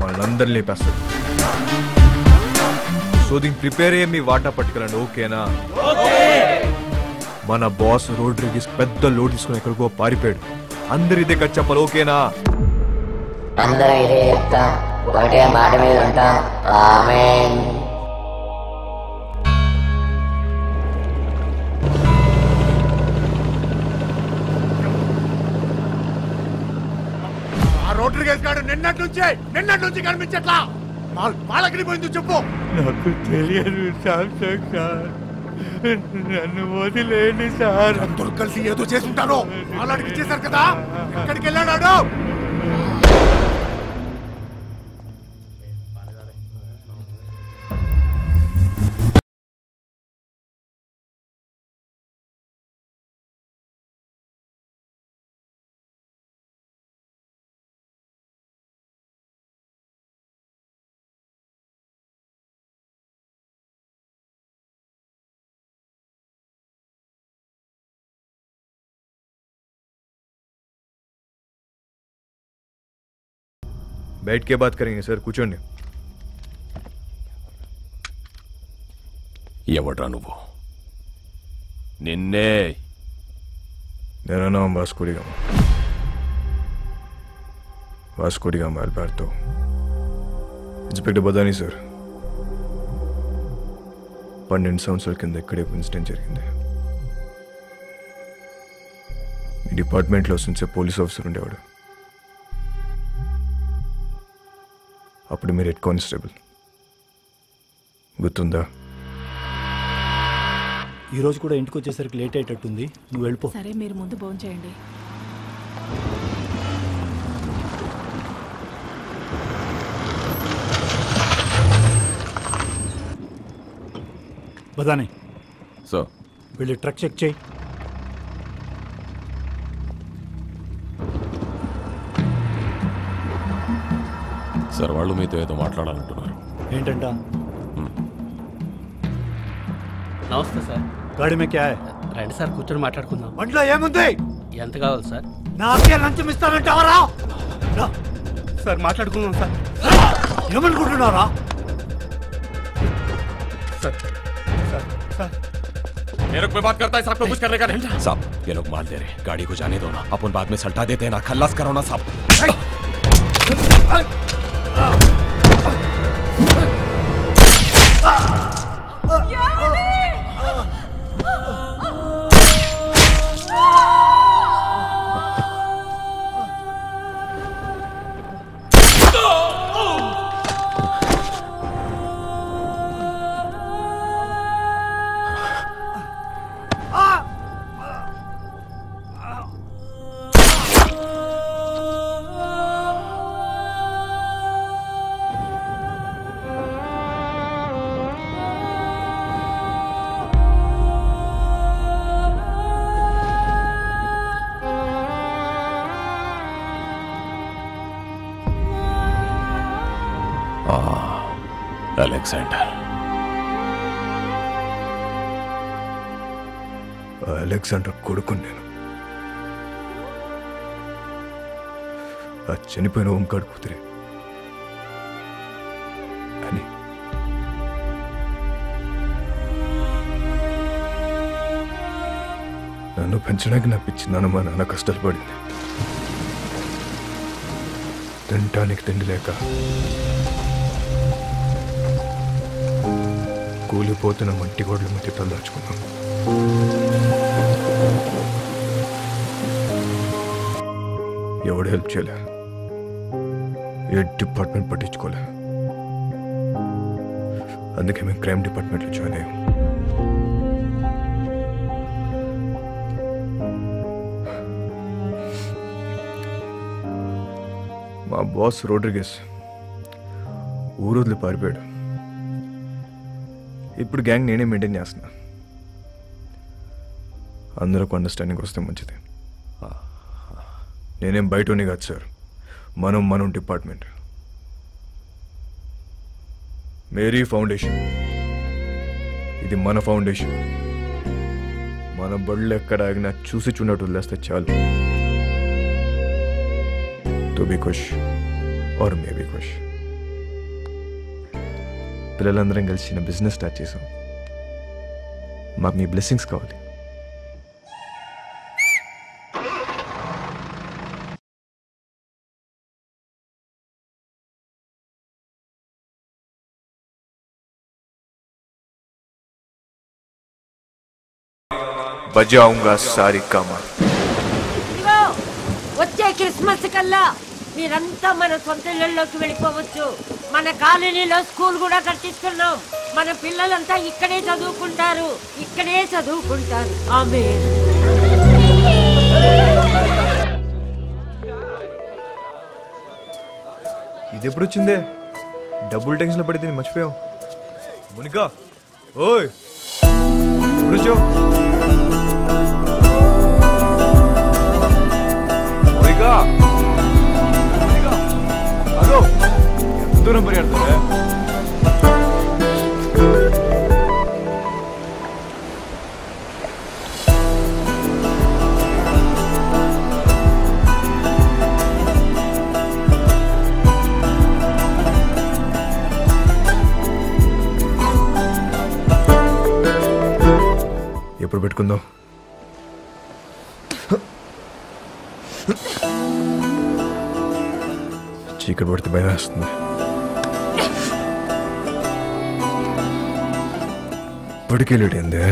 వాళ్ళందరినీ లేపేస్తారు. సో దీనికి ప్రిపేర్ అయ్యే మీ వాటా పట్టుకెళ్ళండి, ఓకేనా? మన బాస్ రోడ్రిగేజ్ పెద్ద లోడ్ తీసుకుని ఎక్కడికో పారిపోయాడు. అందరు ఇదే కట్ చెప్పాలి, ఓకేనా? అందరూ ఇదే చెప్తాం, ఒకటే మాట మీద ఉంటాం. ఆమేన్. రోడ్రిగేజ్ గారు నిన్నటి నుంచి కనిపించట్లా. మాలకి పోయింది చెప్పు. నాకు తెలియదు శాంసంగ్ సార్, నన్ను వదిలేండి సార్. అందరూ కలిసి ఏదో చేసుంటారు. అలాంటికి చేశారు కదా, ఎక్కడికి వెళ్ళాడు? बैठ के बात करेंगे सर. కూర్చోండి. ఎవడ్రా నువ్వు? నిన్నే. मेरा नाम Vasco D gamma. Vasco D gamma Alberto. Inspector Badani sir. 12 సంవత్సరాల కింద ఇక్కడే ఇన్సిడెంట్ జరిగింది. మీ డిపార్ట్మెంట్లో సిన్సే పోలీస్ ఆఫీసర్ ఉండేవాడు. అప్పుడు మీరు హెడ్ కానిస్టేబుల్. గుర్తుందా? ఈరోజు కూడా ఇంటికి వచ్చేసరికి లేట్ అయ్యేటట్టుంది, నువ్వు వెళ్ళిపో. సరే, మీరు ముందు భోజనం చేయండి. బదాని సార్, వెళ్ళి ట్రక్ చెక్ చేయి. సార్, వాళ్ళు మీతో ఏదో మాట్లాడాలంటున్నారు. ఏంటంట? నమస్తే సార్. గాడి మే క్యా హై? రండి సార్, కూర్చొని మాట్లాడుకుందాం. బండిలో ఏముంది? ఎంత కావాలి సార్? నాకే లంచం ఇస్తానంటావరా? సార్ మాట్లాడుకుందాం సార్. ఏమనుకుంటున్నారా? मेरे को बात करता है साहब को कुछ करने का नहीं। साहब, ये लोग मार दे रहे, गाड़ी को जाने दो ना, अपन बाद में सल्टा देते हैं ना, खल्लास करो ना साहब। అలెగ్జాండర్. అలెగ్జాండర్ కొడుకు నేను. ఆ చనిపోయిన ఓంకాడు కూతురే. అని నన్ను పెంచడానికి నా పిచ్చి నాన్న మా నాన్న కష్టాలు పడింది. తినటానికి తిండి లేక కూలిపోతున్న మట్టి గోడల మధ్య తలదాచుకున్నాం. ఎవడు హెల్ప్ చేయలే, ఏ డిపార్ట్మెంట్ పట్టించుకోలే. అందుకే మేము క్రైమ్ డిపార్ట్మెంట్లో జాయిన్ అయ్యాం. మా బాస్ రోడ్రిగస్ ఊరు వదిలి పారిపోయాడు. ఇప్పుడు గ్యాంగ్ నేనే మెయింటైన్ చేస్తున్నా. అందరికి అండర్స్టాండింగ్ వస్తే మంచిది. నేనేం బయటని కాదు సార్, మనం డిపార్ట్మెంట్. మేరీ ఫౌండేషన్, ఇది మన ఫౌండేషన్. మన బళ్ళు ఎక్కడ ఆగినా చూసి చూడట్టు వదిలేస్తే చాలు. తో బి ఖుష్ ఆర్ మే బి ఖుష్. పిల్లలందరం కలిసి చిన్న బిజినెస్ స్టార్ట్ చేసాం. మాకు మీ బ్లెస్సింగ్స్ కావాలి. బజాऊंगा सारी कमर. వచ్చే క్రిస్మస్ కల్లా మీరంతా మన సొంత ఇళ్లలోకి వెళ్ళిపోవచ్చు. మన కాలనీలో స్కూల్ కూడా కట్టిస్తున్నాం. మన పిల్లలంతా ఇక్కడే చదువుకుంటారు, ఇక్కడే చదువుకుంటారు. ఆమేన్. ఇది ఎప్పుడు వచ్చిందే? డబుల్ టెన్షన్ పడితే నేను మర్చిపోయావు. మునికా ఓయ్ ఎప్పుడు మునికా అదో ఎంత దూరం పరిగెడతావే? ఎప్పుడు పెట్టుకుందాం? చీకటి పడితే భయం వేస్తుంది. ఇప్పటికే లేట్ అయిందే.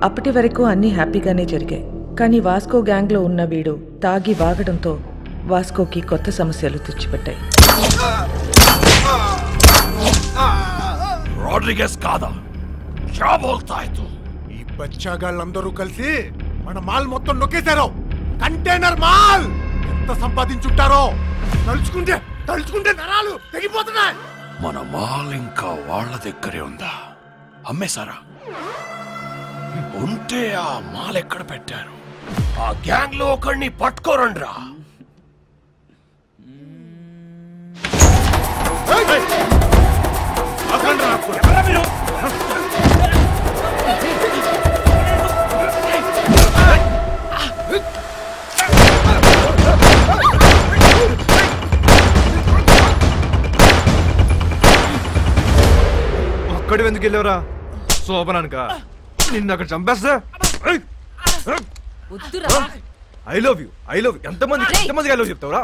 అప్పటి వరకు అన్నీ హ్యాపీగానే జరిగాయి. కానీ వాస్కో గ్యాంగ్లో ఉన్న వీడు తాగి వాగడంతో వాస్కోకి కొత్త సమస్యలు తెచ్చిపెట్టాయి. రాడ్రిగస్ కాదా? క్యా బోల్తా హై తు? ఈ బచ్చాగాళ్ళందరూ కలిసి మన మాల్ మొత్తం నొక్కేశారు. కంటైనర్ మాల్ ఎంత సంపాదించుంటారో తలుచుకుంటే నరాలు తెగిపోతున్నాయి. మన మాల్ ఇంకా వాళ్ళ దగ్గరే ఉందా? అమ్మేశారా? ఉంటే ఆ మాల్ ఎక్కడ పెట్టారు? ఆ గ్యాంగ్ లో ఒకరిని పట్టుకోరండ్రా. అక్కడి ఎందుకు వెళ్ళావురా? శోభనానిక నిన్ను అక్కడ చంపేస్తా. ఐ లవ్ యూ ఎంతమందికి ఐ లవ్ చెప్తావురా?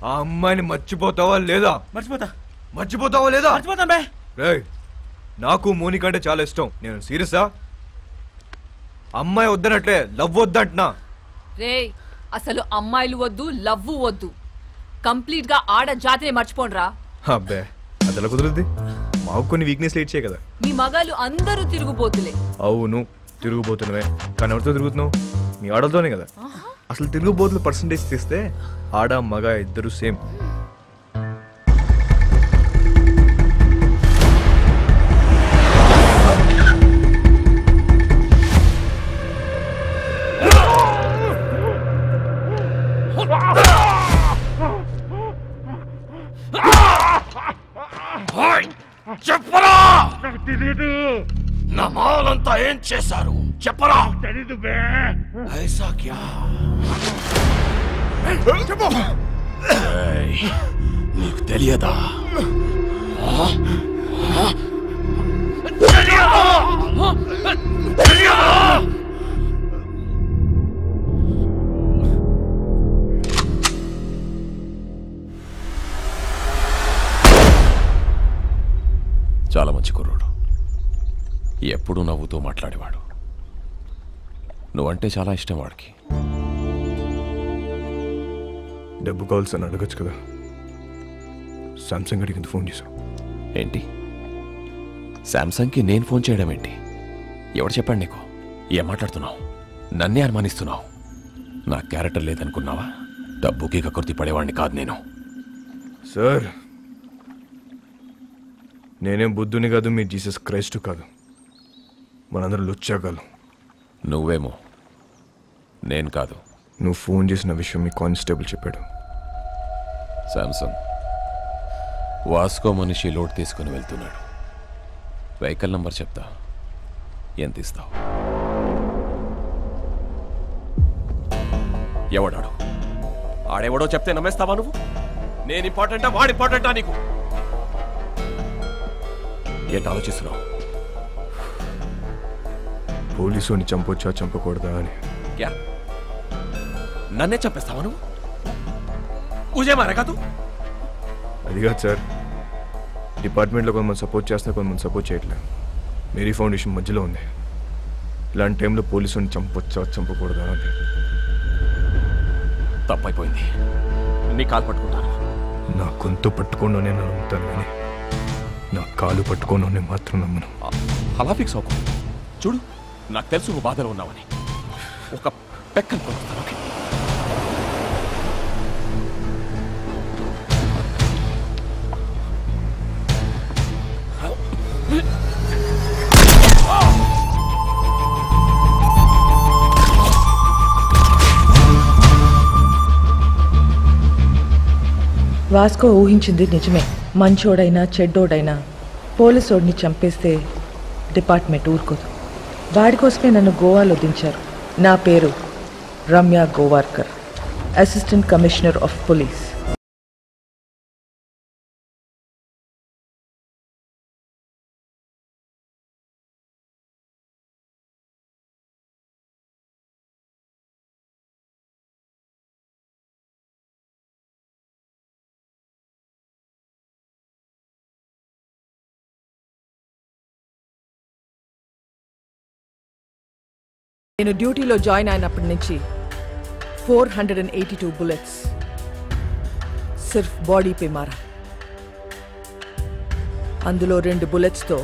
ఆ అమ్మాయిని మర్చిపోతావా లేదా? మర్చిపోతావా లేదా? నాకు మోనిక అంటే చాలా ఇష్టం. నేను సీరియసా? అమ్మాయి వద్దనట్లే లవ్ వద్దంటున్నా. రే అసలు అమ్మాయిలు వద్దు, లవ్ వద్దు, కంప్లీట్ గా ఆడ జాతిని మర్చిపోండ్రా. అబ్బే అదెలా కుదురుద్ది? మాకు కొన్ని వీక్నెస్ లేట్ చేయ కదా. మీ మగాళ్ళు అందరూ తిరుగుబోతులే. అవును తిరుగుబోతున్నవే, కానీ ఎవరితో తిరుగుతున్నావు? మీ ఆడలతోనే కదా. అసలు తిరుగుబోతుల పర్సంటేజ్ తీస్తే ఆడ మగ ఇద్దరు సేమ్. చెప్పరా? నా మాలంతా ఏం చేశారు చెప్పరా? తెలీదు బే. ఐసా క్యా? చెప్పు. నీకు తెలియదా? చాలా మంచి కుర్రోడు, ఎప్పుడూ నవ్వుతూ మాట్లాడేవాడు. నువ్వంటే చాలా ఇష్టం వాడికి. డబ్బు కావాల్సి అని అడగచ్చు కదా. సామ్సంగ్ అడిగింది ఫోన్ చేశావు ఏంటి? శాంసంగ్కి నేను ఫోన్ చేయడం ఏంటి? ఎవడు చెప్పాడు నీకు? ఏం మాట్లాడుతున్నావు? నన్నే అనుమానిస్తున్నావు. నా క్యారెక్టర్ లేదనుకున్నావా? డబ్బుకి కకృతి పడేవాడిని కాదు నేను. సార్ నేనేం బుద్ధుని కాదు, మీ జీసస్ క్రైస్ట్ కాదు. మనందరూ లుచ్చాగాలు. నువ్వేమో, నేను కాదు. నువ్వు ఫోన్ చేసిన విషయం మీ కానిస్టేబుల్ చెప్పాడు. శాంసంగ్ వాస్కో మనిషి లోడ్ తీసుకుని వెళ్తున్నాడు. వెహికల్ నంబర్ చెప్తా, ఎంత ఇస్తావు? ఎవడాడు? ఆడెవడో చెప్తే నమ్మేస్తావా నువ్వు? నేను ఇంపార్టెంటా వాడు ఇంపార్టెంటా నీకు? ఏంటి ఆలోచిస్తున్నావు? పోలీసుని చంపొచ్చా చంపకూడదా అని. నన్నే చంపేస్తావా నువ్వు? ఊజే మారే కాదు. అది కాదు సార్, డిపార్ట్మెంట్లో కొంతమంది సపోర్ట్ చేస్తున్నా, కొంతమంది సపోర్ట్ చేయట్లేదు. మేరీ ఫౌండేషన్ మధ్యలో ఉంది. ఇలాంటి టైంలో పోలీసుని చంపొచ్చా చంపకూడదా అని. తప్పైపోయింది. నీ కాలు పట్టుకుంటాను. నా గొంతు పట్టుకోను నేను నమ్ముతాను కానీ నా కాలు పట్టుకోను నేను మాత్రం నమ్మను. అలా ఫిక్స్ అవ్వకు. చూడు, నాకు తెలుసు నువ్వు బాధలో ఉన్నావని. ఒక పెక్కను కొనుస్తాను. ఓకే? వాస్కో ఊహించింది నిజమే. మంచోడైనా చెడ్డోడైనా పోలీసోడిని చంపేస్తే డిపార్ట్మెంట్ ఊరుకోదు. వాడి కోసమే నన్ను గోవాలో దించారు. నా పేరు Ramya Govarkar, assistant commissioner of police. నేను డ్యూటీలో జాయిన్ అయినప్పటి నుంచి 482 బుల్లెట్స్ సిర్ఫ్ బాడీపై మారా. అందులో 2 బుల్లెట్స్తో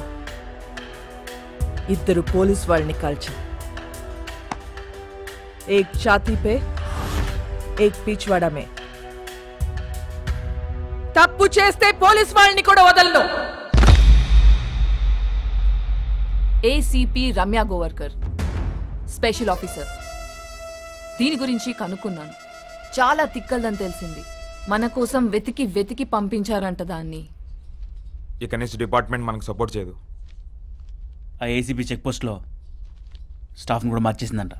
2 పోలీస్ వాళ్ళని కాల్చా. ఏక్ ఛాతీపే, ఏక్ పిచ్వాడా మే. తప్పు చేస్తే పోలీస్ వాళ్ళని కూడా వదలను. ACP Ramya Govarkar, special officer. దీని గురించి కనుక్కున్నాను. చాలా తిక్కల్దని తెలిసింది. మన కోసం వెతికి వెతికి పంపించారంట దాన్ని. ఇక నుంచి డిపార్ట్మెంట్ మనకు సపోర్ట్ చేయదు. ఆ ఏసీబీ చెక్ పోస్ట్లో స్టాఫ్ని కూడా మార్చేసిందంట.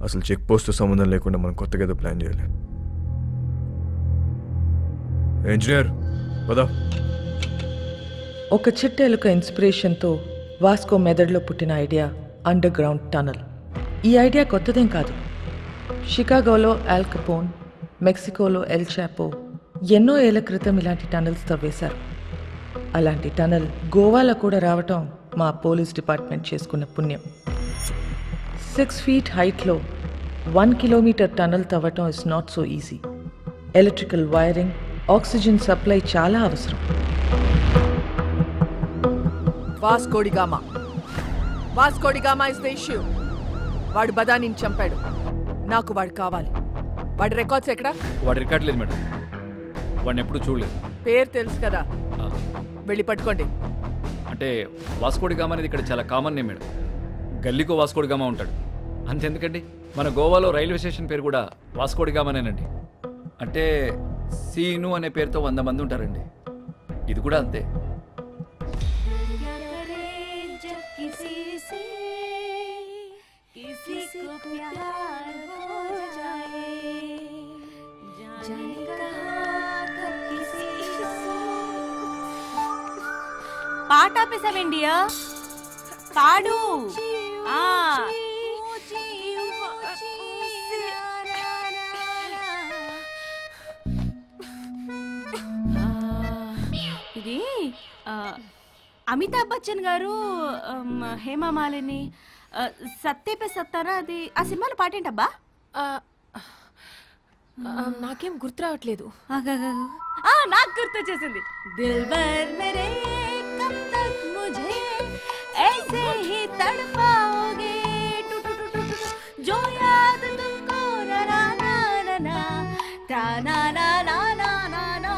అసలు చెక్ పోస్ట్ సంబంధం లేకుండా మనం కొత్తగా ఏదో ప్లాన్ చేయాలి. ఇంజనీర్ పదా. ఒక చిట్టెలుక ఇన్స్పిరేషన్తో వాస్కో మెదడులో పుట్టిన ఐడియా అండర్ గ్రౌండ్ టనల్. ఈ ఐడియా కొత్తదేం కాదు. షికాగోలో ఆల్ కపోన్, మెక్సికోలో ఎల్ చాపో ఎన్నో ఏళ్ల క్రితం ఇలాంటి టనల్స్ తవ్వేశారు. అలాంటి టనల్ గోవాలో కూడా రావటం మా పోలీస్ డిపార్ట్మెంట్ చేసుకున్న పుణ్యం. 6 feet హైట్లో 1 kilometer టనల్ తవ్వటం is not so easy. Electrical wiring, oxygen supply చాలా అవసరం. Vasco da Gama is the issue. వాడు బదానిని చంపాడు. నాకు వాడు కావాలి. వాడి రికార్డ్స్ ఎక్కడ? వాడి రికార్డ్ లేదు మేడం. వాడిని ఎప్పుడు చూడలేదు. పేరు తెలుసు కదా, వెళ్ళి పట్టుకోండి. అంటే వాస్కోడి గామా అనేది ఇక్కడ చాలా కామన్ నేమ్ మేడం. గల్లీకో వాస్కోడి గామా ఉంటాడు. అంతెందుకండి, మన గోవాలో రైల్వే స్టేషన్ పేరు కూడా వాస్కోడి గామానేనండి. అంటే సీను అనే పేరుతో 100 మంది ఉంటారండి. ఇది కూడా అంతే. పాట ఆపేసావేండియా? పాడు. ఇది అమితాబ్ బచ్చన్ గారు, హేమా మాలిని, సత్యపే సత్తారా, అది ఆ సినిమాలో పాటేంటబ్బా? నాకేం గుర్తు రావట్లేదు. నాకు గుర్తు వచ్చేసింది. దిల్బర్ మేరే కబ్ తక్ ముझे ऐसे ही तड़पाओगे जो याद तुमको ना ना ना ना ता ना ना ना ना ना ना.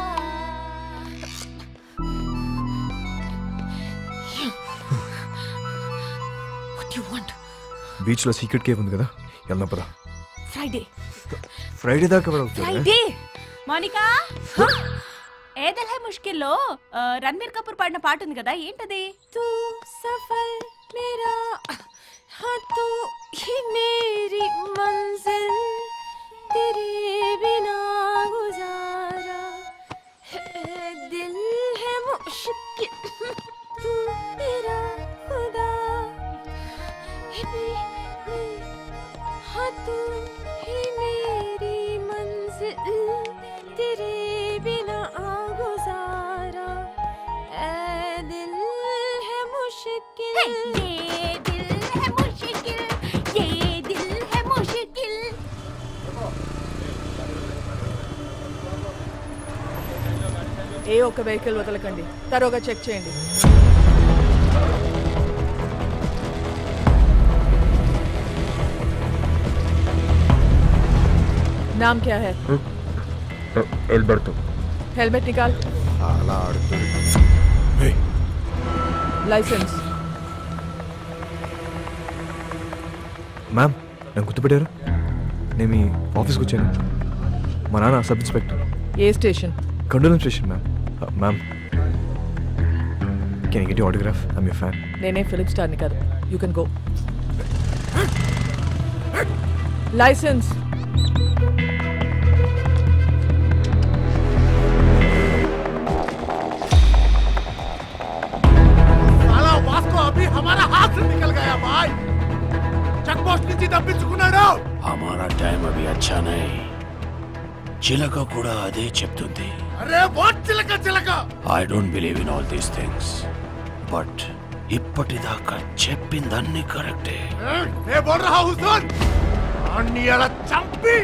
What do you want? బీచ్లో సీక్రెట్ కేవ్ ఉంది కదా, వెళ్దాం పదా. ఫ్రైడే దాకా ఫ్రైడే. మోనికా, ఏ దిల్ హై ముష్కిల్లో రణ్బీర్ కపూర్ పాడిన పాట ఉంది కదా, ఏంటది? తూ సఫల్ మేరా हाँ तू ही मेरी मंजिल तेरे बिना गुजारा दिल है मुश्किल तू मेरा खुदा हाँ तू ही मेरी मंजिल तेरे बिना गुजारा मुश्किल ये दिल है मुश्किल ये दिल है मुश्किल ఏ ఒక్క వెహికల్ వదలకండి తరోగా చెక్ చేయండి नाम क्या है एल्बर्टो हेलमेट निकाल लाइसेंस మ్యామ్ నన్ను గుర్తుపెట్టారు నేను మీ ఆఫీస్కి వచ్చాను మా నాన్న sub inspector A station కండోలం station ma'am ma'am can you get your autograph I'm your fan నేనే ఫిలిం స్టార్ని కాదు యూ కెన్ గో లైసెన్స్ अभी हमारा हाथ से निकल गया भाई चेक पोस्ट నుంచి తప్పించుకున్నాడు हमारा टाइम अभी अच्छा नहीं చిలక కూడా అదే చెప్తుంది అరే వాట్ చిలక చిలక I don't believe in all these things but ఇప్పటిదాకా చెప్పిందన్నీ కరెక్టే मैं बोल रहा हूं सुन అన్ని అలా చంపి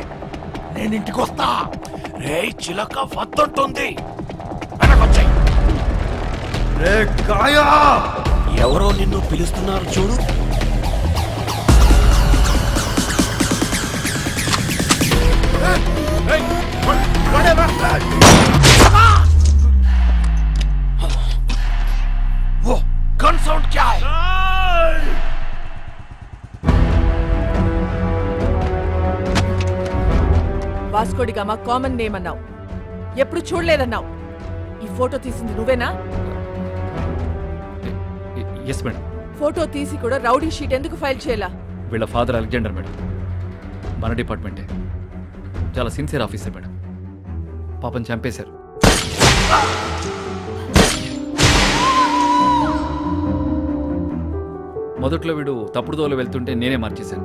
నేను ఇంటికి వస్తా రే చిలక వద్దంటుంది వెనకొచ్చాయి రే కాయా ఎవరో నిన్ను పిలుస్తున్నారు చూడు वो गन साउंड क्या है వాస్కోడిగామా కామన్ నేమ్ అన్నావు ఎప్పుడు చూడలేదన్నావు ఈ ఫోటో తీసింది నువ్వేనా ఎస్ మేడం ఫోటో తీసి కూడా రౌడీ షీట్ ఎందుకు ఫైల్ చేయాలా వీళ్ళ ఫాదర్ అలెగ్జాండర్ మేడం మన డిపార్ట్మెంటే చాలా సిన్సియర్ ఆఫీసర్ మేడం పాపం చంపేశారు మొదట్లో వీడు తప్పుడు దోలు వెళ్తుంటే నేనే మార్చేశాను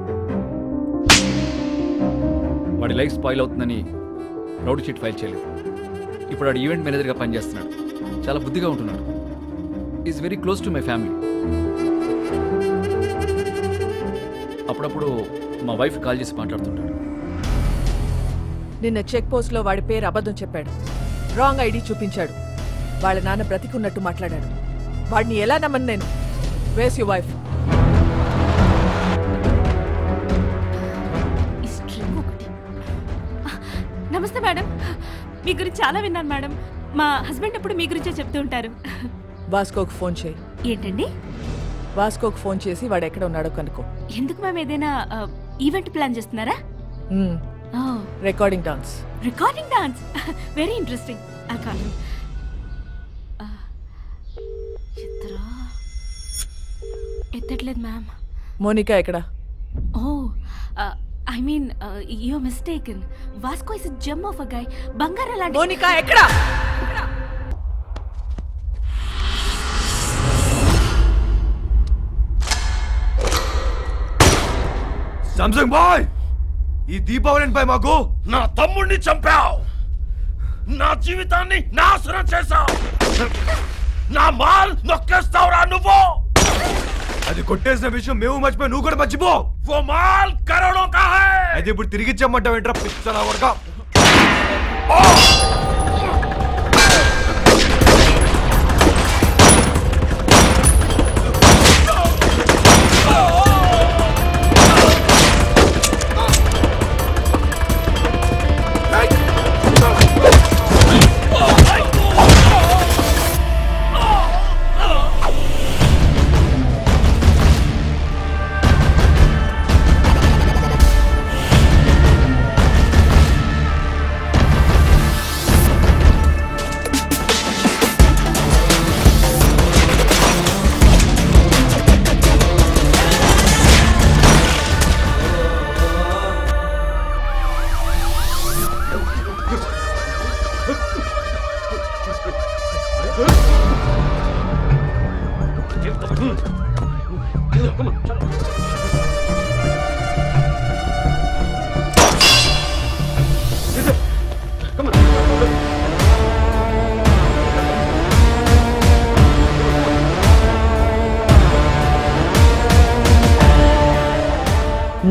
వాడి లైఫ్ స్పాయిల్ అవుతుందని రౌడీ షీట్ ఫైల్ చేయలేదు ఇప్పుడు వాడు ఈవెంట్ మేనేజర్గా పనిచేస్తున్నాడు చాలా బుద్ధిగా ఉంటున్నాడు is very close to my family అప్పుడప్పుడు మా వైఫ్ కాల్ చేసి మాట్లాడుతుంటాడు నిన్న చెక్ పోస్ట్ లో వాడి పేరు అబద్ధం చెప్పాడు రాంగ్ ఐడి చూపించాడు వాళ్ళ నాన్న బ్రతికున్నట్టు మాట్లాడాడు వాడిని ఎలా నమ్మను నేను వేస్ యు వైఫ్ నమస్తే మేడం మీ గురించి చాలా విన్నాను మేడం మా హస్బెండ్ ఎప్పుడు మీ గురించే చెప్తూ ఉంటారు వాస్కోకి ఫోన్ చేయి ఏంటండి వాస్కోకి ఫోన్ చేసి వాడు ఎక్కడ ఉన్నాడో కనుక్కో ఎందుకు మేము ఏదైనా ఈవెంట్ ప్లాన్ చేస్తున్నారా recording dance recording dance very interesting ఎత్తట్లేదు మ్యామ్ మోనికా ఎక్కడ oh I mean you mistaken Vasco is gem of a guy బంగారం లాంటి మోనికా ఎక్కడ సామ్సంగ్ బాయ్ ఈ దీపావళిపై మాకు నా తమ్ముడిని చంపావు నా జీవితాన్ని నాశనం చేశావు నా మాల్ నొక్కేస్తావురా నువ్వు అది కొట్టేసిన విషయం మేము మర్చిపోయి నువ్వు కూడా మర్చిపో वो माल करोड़ों का है అయితే ఇప్పుడు తిరిగి ఇచ్చామంటావు ఏంట్రా పిచ్చనా వరక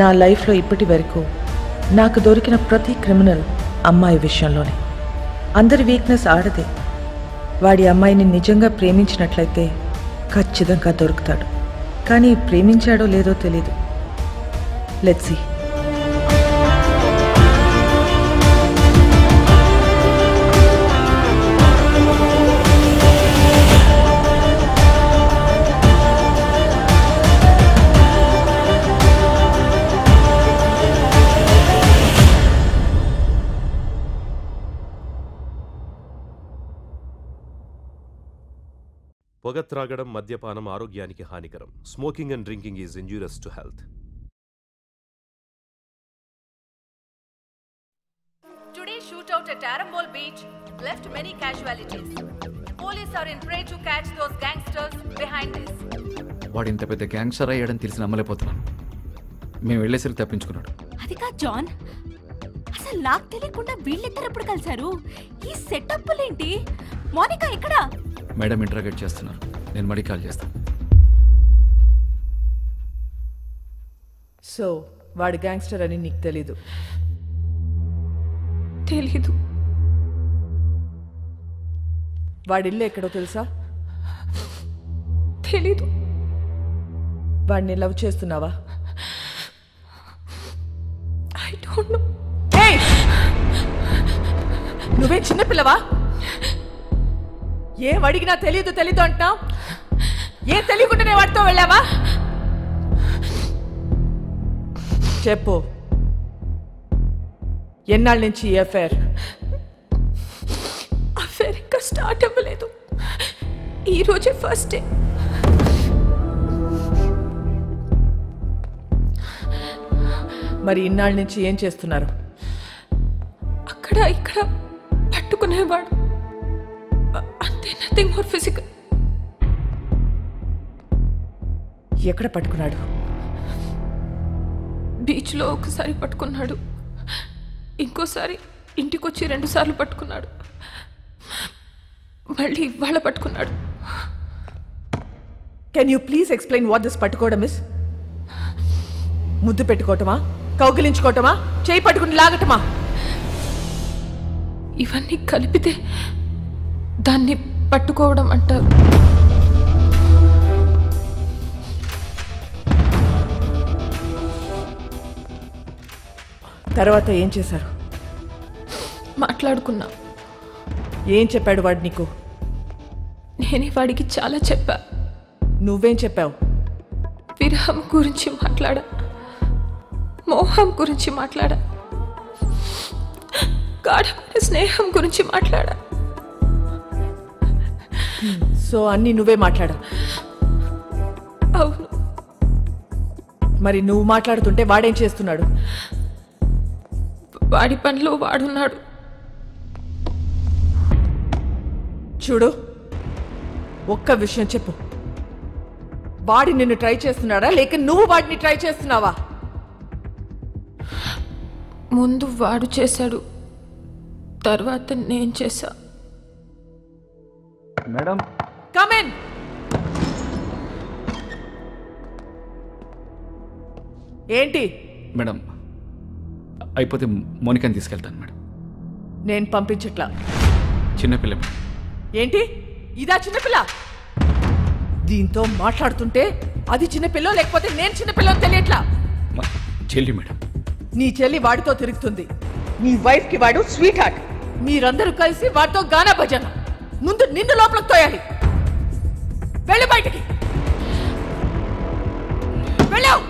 నా లైఫ్లో ఇప్పటి వరకు నాకు దొరికిన ప్రతి క్రిమినల్ అమ్మాయి విషయంలోనే. అందరి వీక్నెస్ ఆడదే. వాడి అమ్మాయిని నిజంగా ప్రేమించినట్లయితే ఖచ్చితంగా దొరుకుతాడు. కానీ ప్రేమించాడో లేదో తెలీదు. Let's see. పొగ త్రాగడం, మద్యపానం ఆరోగ్యానికి హానికరం. Smoking and drinking is injurious to health. Today's shootout at Arambol Beach left many casualties. Police are in prey to catch those gangsters behind this. వాడు ఇంత పెద్ద గ్యాంగ్స్టర్ అయ్యాడని తెలిసి నమ్మలేకపోతున్నాను. మేము వెళ్ళేసరికి తప్పించుకున్నాడు. అది కాదు జాన్, అసలు నాకు తెలియకుండా వీళ్ళిద్దరు ఎప్పుడు కలిశారు? ఈ సెటప్లేంటి? మోనికా ఎక్కడ? మేడం ఇంటరాగేట్ చేస్తున్నారు. నేను మళ్ళీ కాల్ చేస్తాను. సో వాడు గ్యాంగ్స్టర్ అని నీకు తెలీదు? తెలీదు. వాడి ఇల్లు ఎక్కడో తెలుసా? తెలీదు. వాడిని లవ్ చేస్తున్నావా? I don't know. నువ్వే చిన్నపిల్లవా? ఏం అడిగినా తెలీదు తెలీదు అంటున్నావు. ఏం తెలియకుండానే వాడితో వెళ్ళావా? చెప్పు, ఎన్నాళ్ళ నుంచి ఈ అఫైర్ ఇంకా స్టార్ట్ అవ్వలేదు. ఈరోజే ఫస్ట్ డే. మరి ఇన్నాళ్ళ నుంచి ఏం చేస్తున్నారు? అక్కడ ఇక్కడ పట్టుకునేవాడు అంతే, నథింగ్ మోర్ ఫిజికల్. ఎక్కడ పట్టుకున్నాడు? బీచ్లో ఒకసారి పట్టుకున్నాడు, ఇంకోసారి ఇంటికొచ్చి 2 సార్లు పట్టుకున్నాడు, మళ్ళీ ఇవాళ పట్టుకున్నాడు. Can you please explain what this పట్టుకోవడం ఇస్? ముద్దు పెట్టుకోవటమా, కౌగిలించుకోవటమా, చేయి పట్టుకుని లాగటమా? ఇవన్నీ కలిపితే దాన్ని పట్టుకోవడం అంటారు. తర్వాత ఏం చేశారు? మాట్లాడుకున్నా. ఏం చెప్పాడు వాడు నీకు? నేనే వాడికి చాలా చెప్పా. నువ్వేం చెప్పావు? విరహం గురించి మాట్లాడా, మోహం గురించి మాట్లాడా, గాఢమైన స్నేహం గురించి మాట్లాడా. సో అన్నీ నువ్వే మాట్లాడా? అవును. మరి నువ్వు మాట్లాడుతుంటే వాడేం చేస్తున్నాడు? వాడి పనిలో వాడున్నాడు. చూడు, ఒక్క విషయం చెప్పు. వాడి నిన్ను ట్రై చేస్తున్నాడా లేక నువ్వు వాడిని ట్రై చేస్తున్నావా? ముందు వాడు చేశాడు, తర్వాత నేను చేశా. Madam, come in. ఏంటి? మేడం, అయిపోతే మోనికాని తీసుకెళ్తాను మేడం. నేను పంపించట్లా. చిన్నపిల్ల మేడం. ఏంటి ఇదా చిన్నపిల్ల? దీంతో మాట్లాడుతుంటే అది చిన్నపిల్ల లేకపోతే నేను చిన్నపిల్ల తెలియట్లా. చెల్లి మేడం. నీ చెల్లి వాడితో తిరుగుతుంది. నీ వైఫ్ కి వాడు స్వీట్ హార్ట్. మీరందరూ కలిసి వాడితో గానా భజన. ముందు నిన్ను లోపలికి తోయాలి. వెళ్ళు బయటికి, వెళ్ళావు.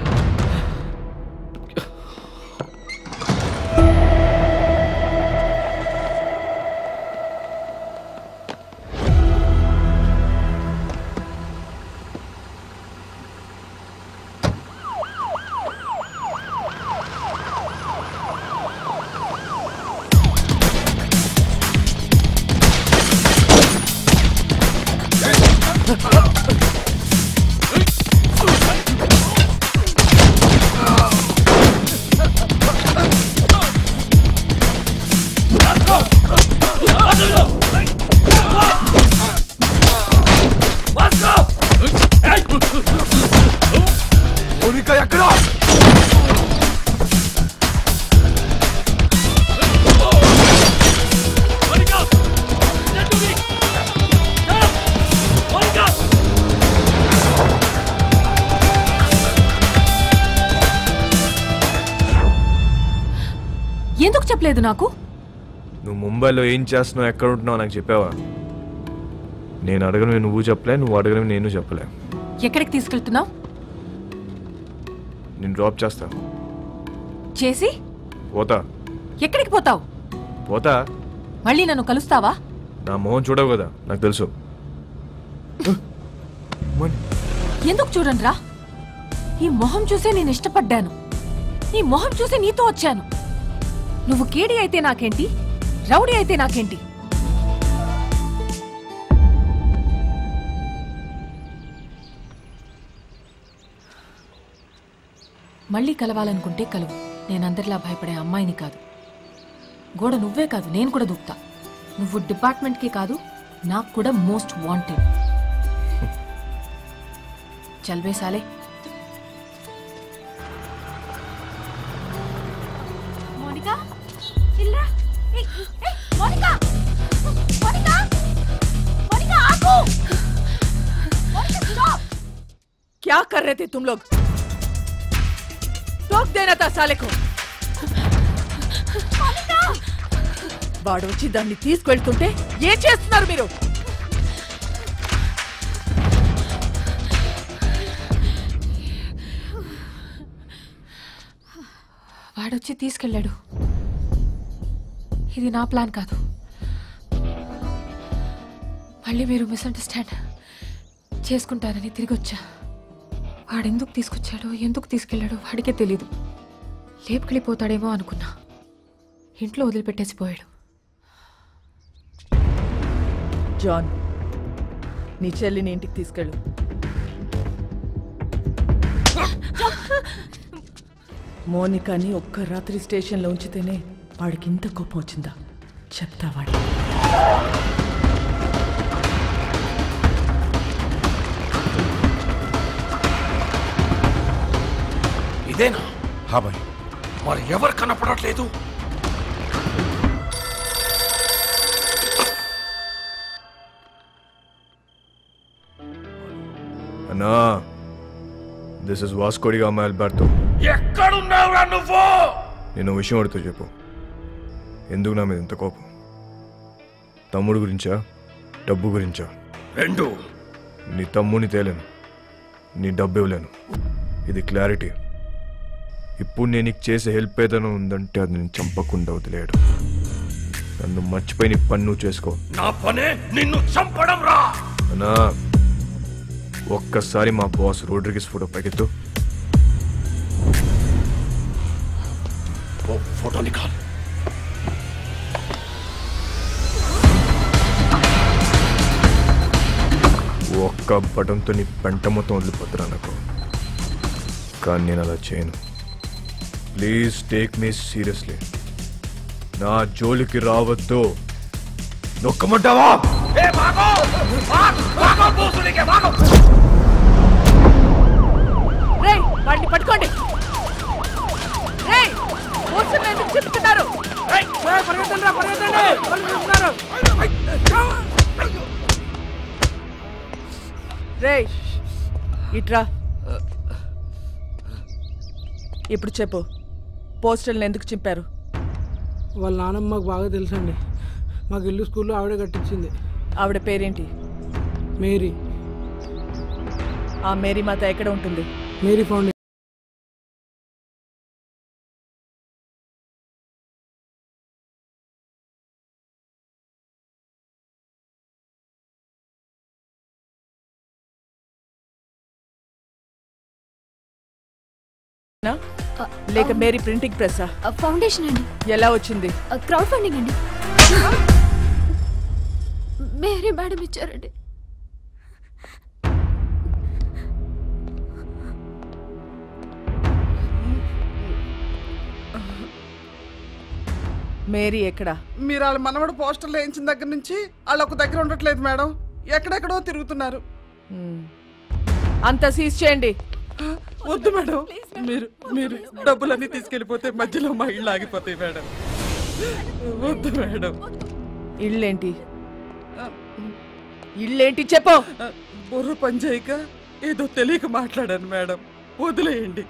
మోనికా ఎక్కడ? చెప్పలేదు నాకు? నువ్వు ముంబైలో ఏం చేస్తున్నావు, ఎక్కడ ఉంటున్నావు నాకు చెప్పావా? నేను అడగను నువ్వు చెప్పలే, నువ్వు అడగను నేను చెప్పలే. ఎక్కడికి తీసుకెళ్తున్నావు? నేను డ్రాప్ చేస్తా. చేసి పోతా. ఎక్కడికి పోతావు? పోతా. మళ్ళీ నన్ను కలుస్తావా? నా మొహం చూడవు కదా, నాకు తెలుసు. ఎందుకు చూడండిరా, ఈ మొహం చూసే నేను ఇష్టపడ్డాను. ఈ మొహం చూసే నీతో వచ్చాను. నువ్వు కేడి అయితే నాకేంటి, రౌడీ అయితే నాకేంటి? మళ్ళీ కలవాలనుకుంటే కలువు. నేనందరిలా భయపడే అమ్మాయిని కాదు. గోడ నువ్వే కాదు, నేను కూడా దూకుతా. నువ్వు డిపార్ట్మెంట్కి కాదు, నాకు కూడా మోస్ట్ వాంటెడ్. చల్వే సాలే. मोनिका चिल रहा ए मोनिका मोनिका मोनिका आगो मोनिका स्टॉप क्या कर रहे थे तुम लोग? टोक देना था साले को. मोनिका వాడు వచ్చి దాన్ని తీసుకెళ్తుంటే ఏం చేస్తున్నారు మీరు? వాడొచ్చి తీసుకెళ్ళాడు. ఇది నా ప్లాన్ కాదు. మళ్ళీ మీరు మిస్అండర్స్టాండ్ చేసుకుంటారని తిరిగి వచ్చా. వాడెందుకు తీసుకొచ్చాడో, ఎందుకు తీసుకెళ్ళాడో వాడికే తెలీదు. లేపుకెళ్ళిపోతాడేమో అనుకున్నా. ఇంట్లో వదిలిపెట్టేసి పోయాడు. జాన్, నీ చెల్లిని ఇంటికి తీసుకెళ్ళు. మోనికాని ఒక్క రాత్రి స్టేషన్లో ఉంచితేనే వాడికి ఇంత కోపం వచ్చిందా? చెప్తా వాడి. ఇదేనా? హా భాయ్. మరి ఎవరు కనపడట్లేదు? అన్నా, this is Vasco da Gama Alberto. ఎక్కడున్నావురా నువ్వు? నేను విషయం అడుగుతూ చెప్పు. ఎందుకు నా మీద ఇంత కోపం? తమ్ముడు గురించా, డబ్బు గురించా? రెండు. నీ తమ్ముని తేలేను, నీ డబ్బు ఇవ్వలేను. ఇది క్లారిటీ. ఇప్పుడు నేను నీకు చేసే హెల్ప్ ఏదైనా ఉందంటే అది నేను చంపకుండా వదిలేయడు. నన్ను మర్చిపోయి నీ పని నువ్వు చేసుకో. నా పనే నిన్ను చంపడం రా. అన్నా, ఒక్కసారి మా బాస్ రోడ్రిగిస్ ఫోటో పైకెత్తు. वो फोटो निकाल. ఒక్క బటన్తో నీ పెంట మొత్తం వదిలిపోతున్నా నాకు. కానీ నేను అలా చేయను. Please take me seriously. నా జోలికి రావద్దు. నొక్కమంటావా? రేయ్, వాడిని పట్టుకోండి. రేయ్, పోస్టర్ ఎందుకు చెప్తున్నారు? రేయ్, ఇట్రా. ఇప్పుడు చెప్పు, పోస్టర్లను ఎందుకు చింపారు? వాళ్ళ నాన్నమ్మ మాకు బాగా తెలుసండి. మాకు ఇల్లు స్కూల్లో ఆవిడే కట్టించింది. ఆవిడ పేరేంటి? మేరీ. ఆ మేరీ మాత ఎక్కడ ఉంటుంది? Mary foundation. లేక మేరీ ప్రింటింగ్ ప్రెస్? ఫౌండేషన్ అండి. ఎలా వచ్చింది? క్రౌడ్ ఫండింగ్ అండి. మేరీ మేడం ఇచ్చారండి. మేరీ ఎక్కడా? మీరు వాళ్ళ మనవడు పోస్టర్లు వేయించిన దగ్గర నుంచి వాళ్ళు ఒక దగ్గర ఉండట్లేదు మేడం. ఎక్కడెక్కడో తిరుగుతున్నారు. అంతా సీజ్ చేయండి. వద్దు మేడం, మీరు మీరు డబ్బులన్నీ తీసుకెళ్ళిపోతే మధ్యలో మా ఇళ్ళు ఆగిపోతాయి మేడం. వద్దు మేడం. ఇళ్ళేంటి? ఇళ్ళేంటి చెప్పు. బుర్ర పని చేయక ఏదో తెలియక మాట్లాడాను మేడం. వదిలేయండి.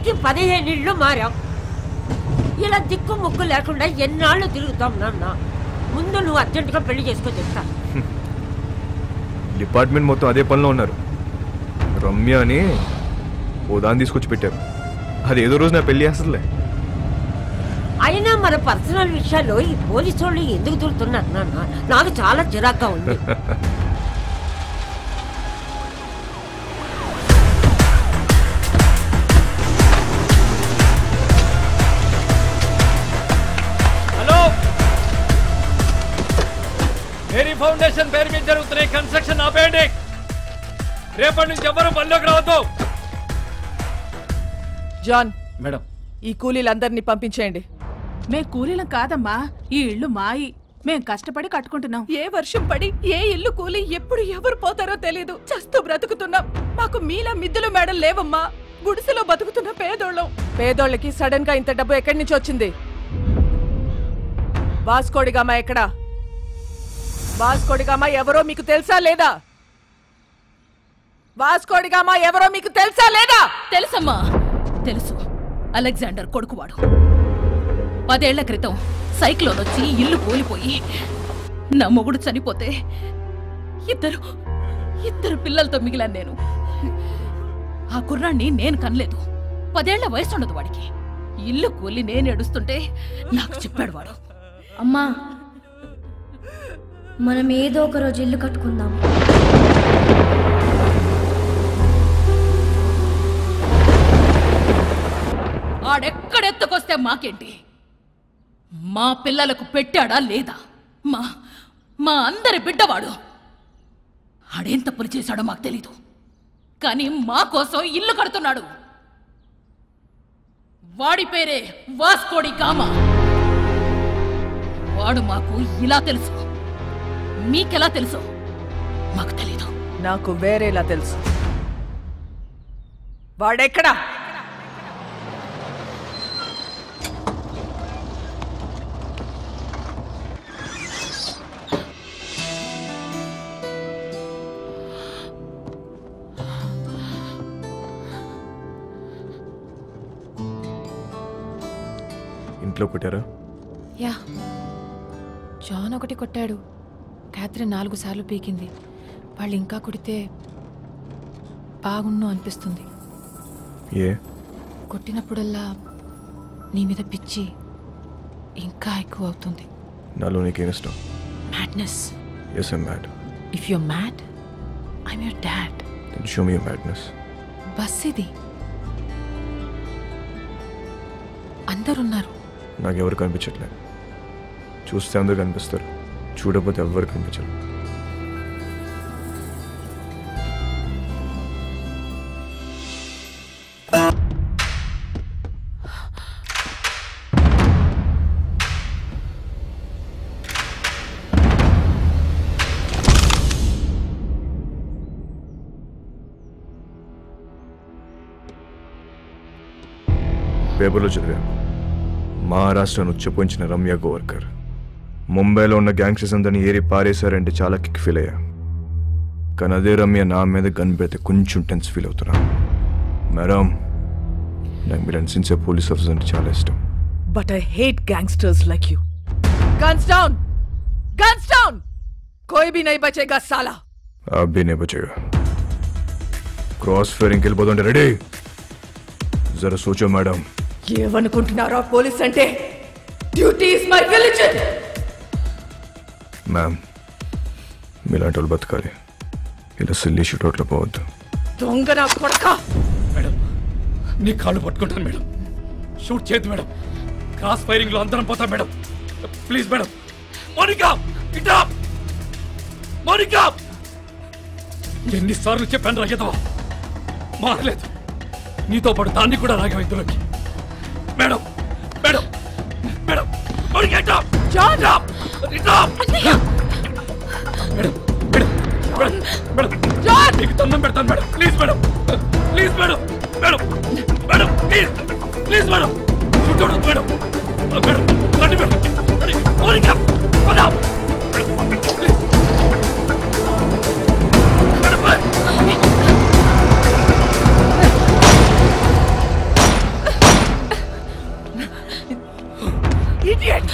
రోజుకి 15 ఇళ్ళు మారాం. ఇలా దిక్కు ముక్కు లేకుండా ఎన్నాళ్ళు తిరుగుతాం నాన్న. ముందు నువ్వు అర్జెంటుగా పెళ్లి చేసుకో చెప్తా. డిపార్ట్మెంట్ మొత్తం అదే పనిలో ఉన్నారు. రమ్య అని ఓ దాన్ని తీసుకొచ్చి పెట్టారు. అది ఏదో రోజు నా పెళ్లి చేస్తుందిలే. అయినా మన పర్సనల్ విషయాల్లో ఈ పోలీసు వాళ్ళు ఎందుకు దూరుతున్నారు నాన్న? నాకు చాలా చిరాగ్గా ఉంది. హలో, మేరీ ఫౌండేషన్ పేరు మీద జరుగుతున్న కన్స్ట్రక్షన్ ఆపేయండి. రేపటి నుంచి ఎవరు పనిలోకి రావద్దు. జాన్, మేడం, ఈ కూలీలందరినీ పంపించేయండి. మే కూలీలం కాదమ్మా, ఈ ఇల్లు మాయి. మేం కష్టపడి కట్టుకుంటున్నాం. ఏ వర్షం పడి ఏ ఇల్లు కూలి ఎప్పుడు ఎవరు పోతారో తెలీదు. చస్తూ బ్రతుకుతున్నాం. మాకు మీలా మిద్దులు మేడలు లేవమ్మా. గుడిసెలో బతుకుతున్న పేదోళ్ళం. పేదోళ్ళకి సడన్ గా ఇంత డబ్బు ఎక్కడి నుంచి వచ్చింది? వాస్కోడిగామా ఎక్కడా? వాస్కోడిగామా ఎవరో మీకు తెలుసా లేదా? వాస్కోడిగామా ఎవరో మీకు తెలుసా లేదా? తెలుసమ్మా, తెలుసు. అలెగ్జాండర్ కొడుకువాడు. 10 ఏళ్ల క్రితం సైక్లోన్ వచ్చి ఇల్లు కూలిపోయి నా మొగుడు చనిపోతే ఇద్దరు పిల్లలతో మిగిలాను నేను. ఆ కుర్రాన్ని నేను కనలేదు. 10 ఏళ్ల వయసు ఉండదు వాడికి. ఇల్లు కూలి నేను ఏడుస్తుంటే నాకు చెప్పాడు వాడు. అమ్మా, మనం ఏదో ఒక రోజు ఇల్లు కట్టుకుందాం. ఆడెక్కడెత్తుకొస్తే మాకేంటి? మా పిల్లలకు పెట్టాడా లేదా? మా అందరి బిడ్డవాడు. ఆడేం తప్పులు చేశాడో మాకు తెలీదు, కానీ మా కోసం ఇల్లు కడుతున్నాడు. వాడి పేరే వాస్కోడి గామా. వాడు మాకు ఇలా తెలుసు. మీకెలా తెలుసు మాకు తెలీదు. నాకు వేరేలా తెలుసు. వాడెక్కడా? ఇంట్లో కొట్టారా? యా, జాన్ ఒకటి కొట్టాడు. క్యాథరిన్ 4 సార్లు పీకింది. వాళ్ళు ఇంకా కొడితే బాగున్ను అనిపిస్తుంది. ఏ? కొట్టినప్పుడల్లా నీ మీద పిచ్చి ఇంకా ఎక్కువ అవుతుంది. నాలో నీకేం ఇష్టం? Madness. Yes, I'm mad. If you're mad, I'm your dad. Then show me your madness. Bus ఇది. అందరున్నారు. నాకెవరు కనిపించట్లేదు. చూస్తే అందరు కనిపిస్తారు, చూడకపోతే ఎవరు కనిపించరు. పేపర్లో చదివా, మహారాష్ట్రను ఉచ్చపోయించిన రమ్య గోవర్కర్ ముంబైలో ఉన్న గ్యాంగ్స్టర్స్ అందరినీ ఏరి పారేశారంటే చాలా కిక్ ఫీల్ అయ్యా. కానీ అదే రమ్య నా మీద గన్ పెడితే కొంచెం టెన్స్ ఫీల్ అవుతున్నా. మేడం, నాకు మీరు సిన్సియర్ పోలీస్ ఆఫీసర్ అంటే చాలా ఇష్టం. But I hate gangsters like you. Guns down! Guns down! कोई भी नहीं बचेगा साला. आप भी नहीं बचेगा. क्रॉस फायरिंग के लिए बोलते हैं रेडी. जरा सोचो मैडम. ఏమనుకుంటున్నారా పోలీస్ అంటే? Duty is my religion. Ma'am, మీలాంటి వాళ్ళు బతకాలి, ఇలా సిల్లీ షూట్అవుట్లో పోవద్దు. దొంగ నా కొడక. మేడం, నీ కాళ్ళు పట్టుకుంటాను మేడం. షూట్ చేయద్దు మేడం. క్రాస్ ఫైరింగ్ లో అందరం పోతాం మేడం. Please madam. మోనికా, ఇట్రా. మోనికా, ఎన్నిసార్లు చెప్పాను రాగేదవా, మారలేదు. నీతో పాటు దాన్ని కూడా రాగవ ఇందులోకి. మేడం, మేడం, మేడం, మోనికా ఇట్రా. జాన్, ఇట్రా. Madam, madam, madam, madam, John, నీకు దండం పెడతాను madam. Please madam, please madam, madam, madam, please, please madam. చూడదు మేడం, మేడం, రండి మేడం. మోనికా, పదా. ఇడియట్.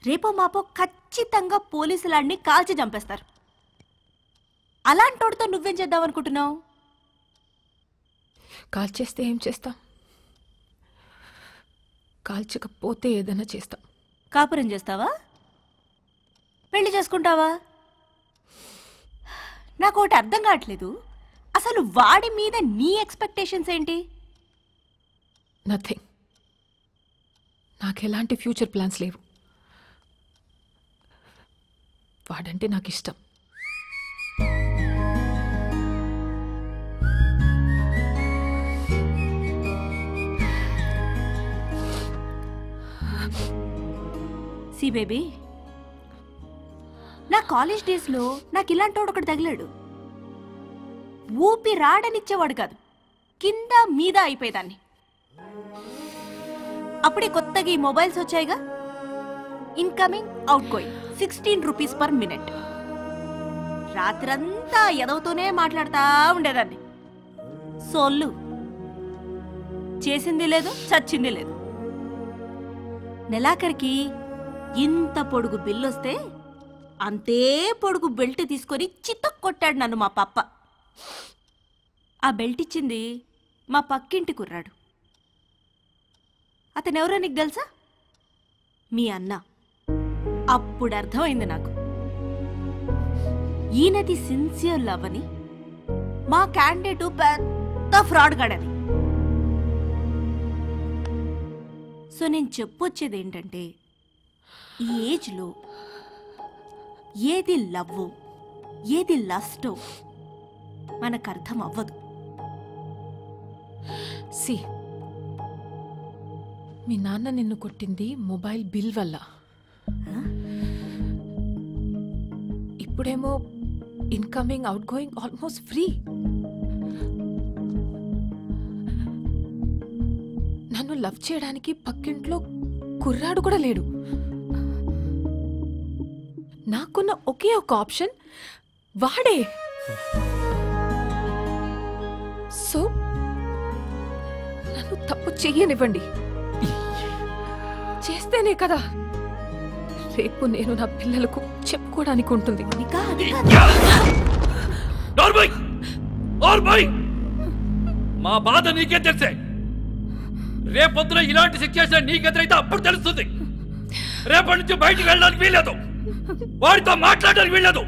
రేపో మాపో ఖచ్చితంగా పోలీసులాడిని కాల్చి చంపేస్తారు. అలాంటోడితో నువ్వేం చేద్దాం అనుకుంటున్నావు? కాల్చేస్తే ఏం చేస్తాం? కాల్చకపోతే ఏదైనా చేస్తాం. కాపురం చేస్తావా? పెళ్లి చేసుకుంటావా? నాకు ఒకటి అర్థం కావట్లేదు, అసలు వాడి మీద నీ ఎక్స్పెక్టేషన్స్ ఏంటి? నథింగ్. నాకు ఎలాంటి ఫ్యూచర్ ప్లాన్స్ లేవు. వాడంటే నాకు ఇష్టం. సి బేబీ, నా కాలేజ్ డేస్లో నాకు ఇలాంటోడు ఒకటి తగిలాడు. ఊపి రాడనిచ్చేవాడు కాదు, కింద మీద అయిపోయేదాన్ని. అప్పుడే కొత్తగా ఈ మొబైల్స్ వచ్చాయిగా, incoming outgoing 16 rupees per minute. రాత్రంతా ఎదవుతూనే మాట్లాడుతూ ఉండేదాన్ని. సోళ్ళు చేసింది లేదు, చచ్చింది లేదు. నెలాఖరికి ఇంత పొడుగు బిల్లు వస్తే అంతే పొడుగు బెల్ట్ తీసుకొని చితక్ కొట్టాడు నన్ను మా పప్ప. ఆ బెల్ట్ ఇచ్చింది మా పక్కింటి కుర్రాడు. అతనెవరో నీకు తెలుసా? మీ అన్న. అప్పుడు అర్థమైంది నాకు, ఈయనది సిన్సియర్ లవ్ అని, మా క్యాండిడేట్ పెద్ద ఫ్రాడ్ గాడని. సో నేను చెప్పొచ్చేది ఏంటంటే, ఈ ఏజ్లో ఏది లవ్ ఏది లస్టో మనకు అర్థం అవ్వదు. సి, మీ నాన్న నిన్ను కొట్టింది మొబైల్ బిల్ వల్ల. ఇప్పుడేమో incoming out going almost free. నన్ను లవ్ చేయడానికి పక్కింట్లో కుర్రాడు కూడా లేడు. నాకున్న ఒకే ఒక ఆప్షన్ వాడే. సో నన్ను తప్పు చెయ్యనివ్వండి. చేస్తేనే కదా రేపు నేను నా పిల్లలకు చెప్పుకోవడానికి ఉంటుంది. మా బాధ నీకే తెలిసే. రేపొద్దున ఇలాంటి సిచ్యుయేషన్ నీకెదురైతే అప్పుడు తెలుస్తుంది. రేపటి నుంచి బయటికి వెళ్ళడానికి వీల్లేదు, వాడితో మాట్లాడడానికి వీల్లేదు.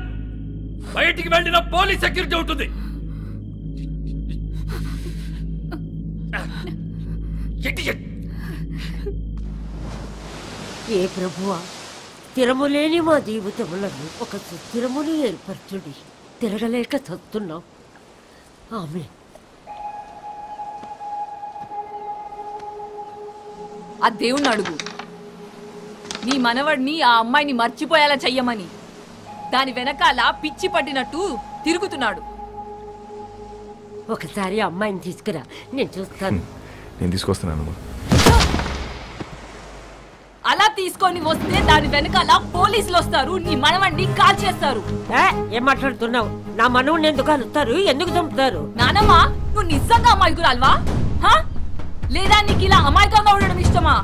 బయటికి వెళ్ళిన పోలీస్ సెక్యూరిటీ ఉంటుంది. ఏ ప్రభువా, స్థిరములేని మా జీవితములను ఒక సుస్థిరముని ఏర్పరచుడి. తిరగలేక చస్తున్నాం. ఆమె ఆ దేవుణ్ణి అడుగు, నీ మనవడిని ఆ అమ్మాయిని మర్చిపోయేలా చెయ్యమని. దాని వెనకాల పిచ్చి పట్టినట్టు తిరుగుతున్నాడు. ఒకసారి అమ్మాయిని తీసుకురా, నేను చూస్తాను. నేను తీసుకొస్తున్నాను. అలా తీసుకొని వస్తే దాని వెనకాల పోలీసులు వస్తారు, నీ మనవడిని కాల్ చేస్తారు. ఏం మాట్లాడుతున్నావు? నా మనవుని ఎందుకు కలుస్తారు? ఎందుకు చంపుతారు? నానమ్మ, నువ్వు నిజంగా అమాయకురాల్వా? లేదా నీకు ఇలా అమాయకంగా ఉండడం ఇష్టమా?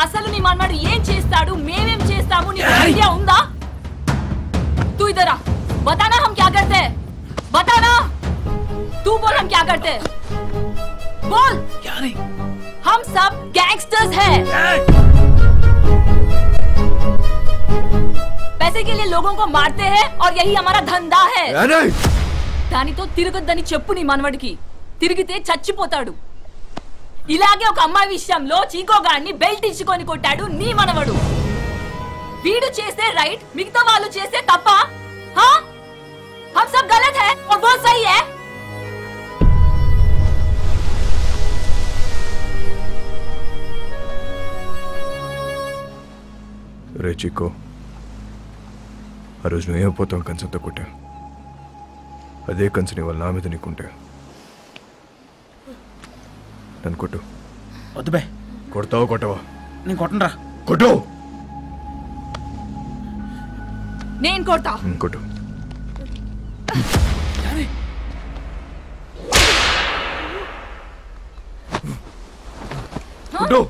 అసలు నీ మనవాడు ఏం చేస్తాడు, మేమేం చేస్తాము, నీకు ఐడియా ఉందా? तू इधर आ, बताना हम क्या करते हैं, बताना. तू बोल हम क्या करते हैं, बोल. क्या नहीं, हम सब गैंगस्टर्स हैं. पैसे के लिए लोगों को मारते हैं और यही हमारा धंधा है. దానితో తిరగొద్దని చెప్పు నీ మనవడికి. తిరిగితే చచ్చిపోతాడు. ఇలాగే ఒక అమ్మాయి విషయంలో చీకోగాడిని బెల్ట్ ఇచ్చుకొని కొట్టాడు నీ మనవడు. వీడు చేస్తే రైట్, మిగతా వాళ్ళు చేస్తే తప్ప? हम सब गलत है और वो सही है. రే చిక్కో, ఆ రోజు నువ్వేమైపోతావు కంచంతో కొట్టా. అదే కంచని వాళ్ళ నా మీద నీకుంటే నన్ను కొట్టు. వద్దు బే. కొడతావా కొట్టవా? నేను కొట్టనురా. కొట్టు. నేను కొడతా. కొట్టు. గుడ్డు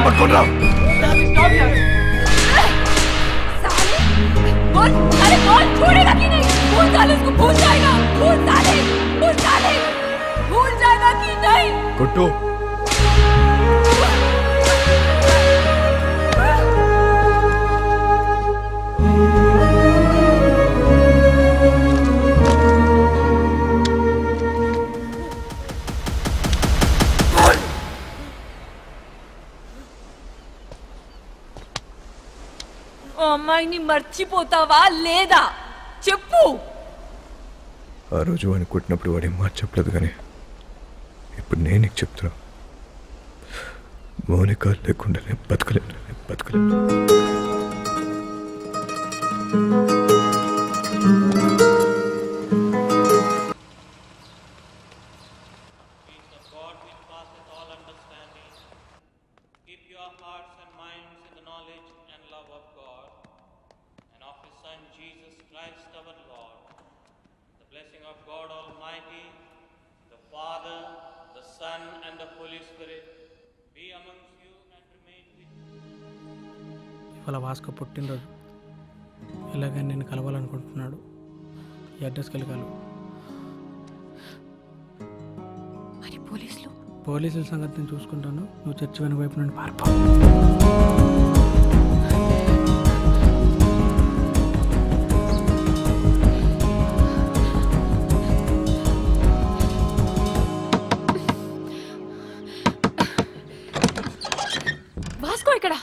పట్టుకోండి अरे बोल छोड़ेगा कि नहीं? भूल साले उसको भूल जाएगा भूल साले भूल जाएगा कि नहीं? गुड्डू అమ్మాయిని మర్చిపోతావా లేదా చెప్పు. ఆ రోజు వాడిని కొట్టినప్పుడు వాడి మాట చెప్పలేదు, కానీ ఇప్పుడు నేను నీకు చెప్తున్నా, మౌనిక లేకుండా నేను బతకలేను. ఇవాళ వాస్కో పుట్టినరోజు, ఎలాగైనా నేను కలవాలనుకుంటున్నాడు. ఈ అడ్రస్కి వెళ్ళి కలవు. మరి పోలీసుల సంగతి నేను చూసుకుంటాను, నువ్వు చర్చి వెనుక వైపు నుండి పారిపో. వాస్కో ఇక్కడ.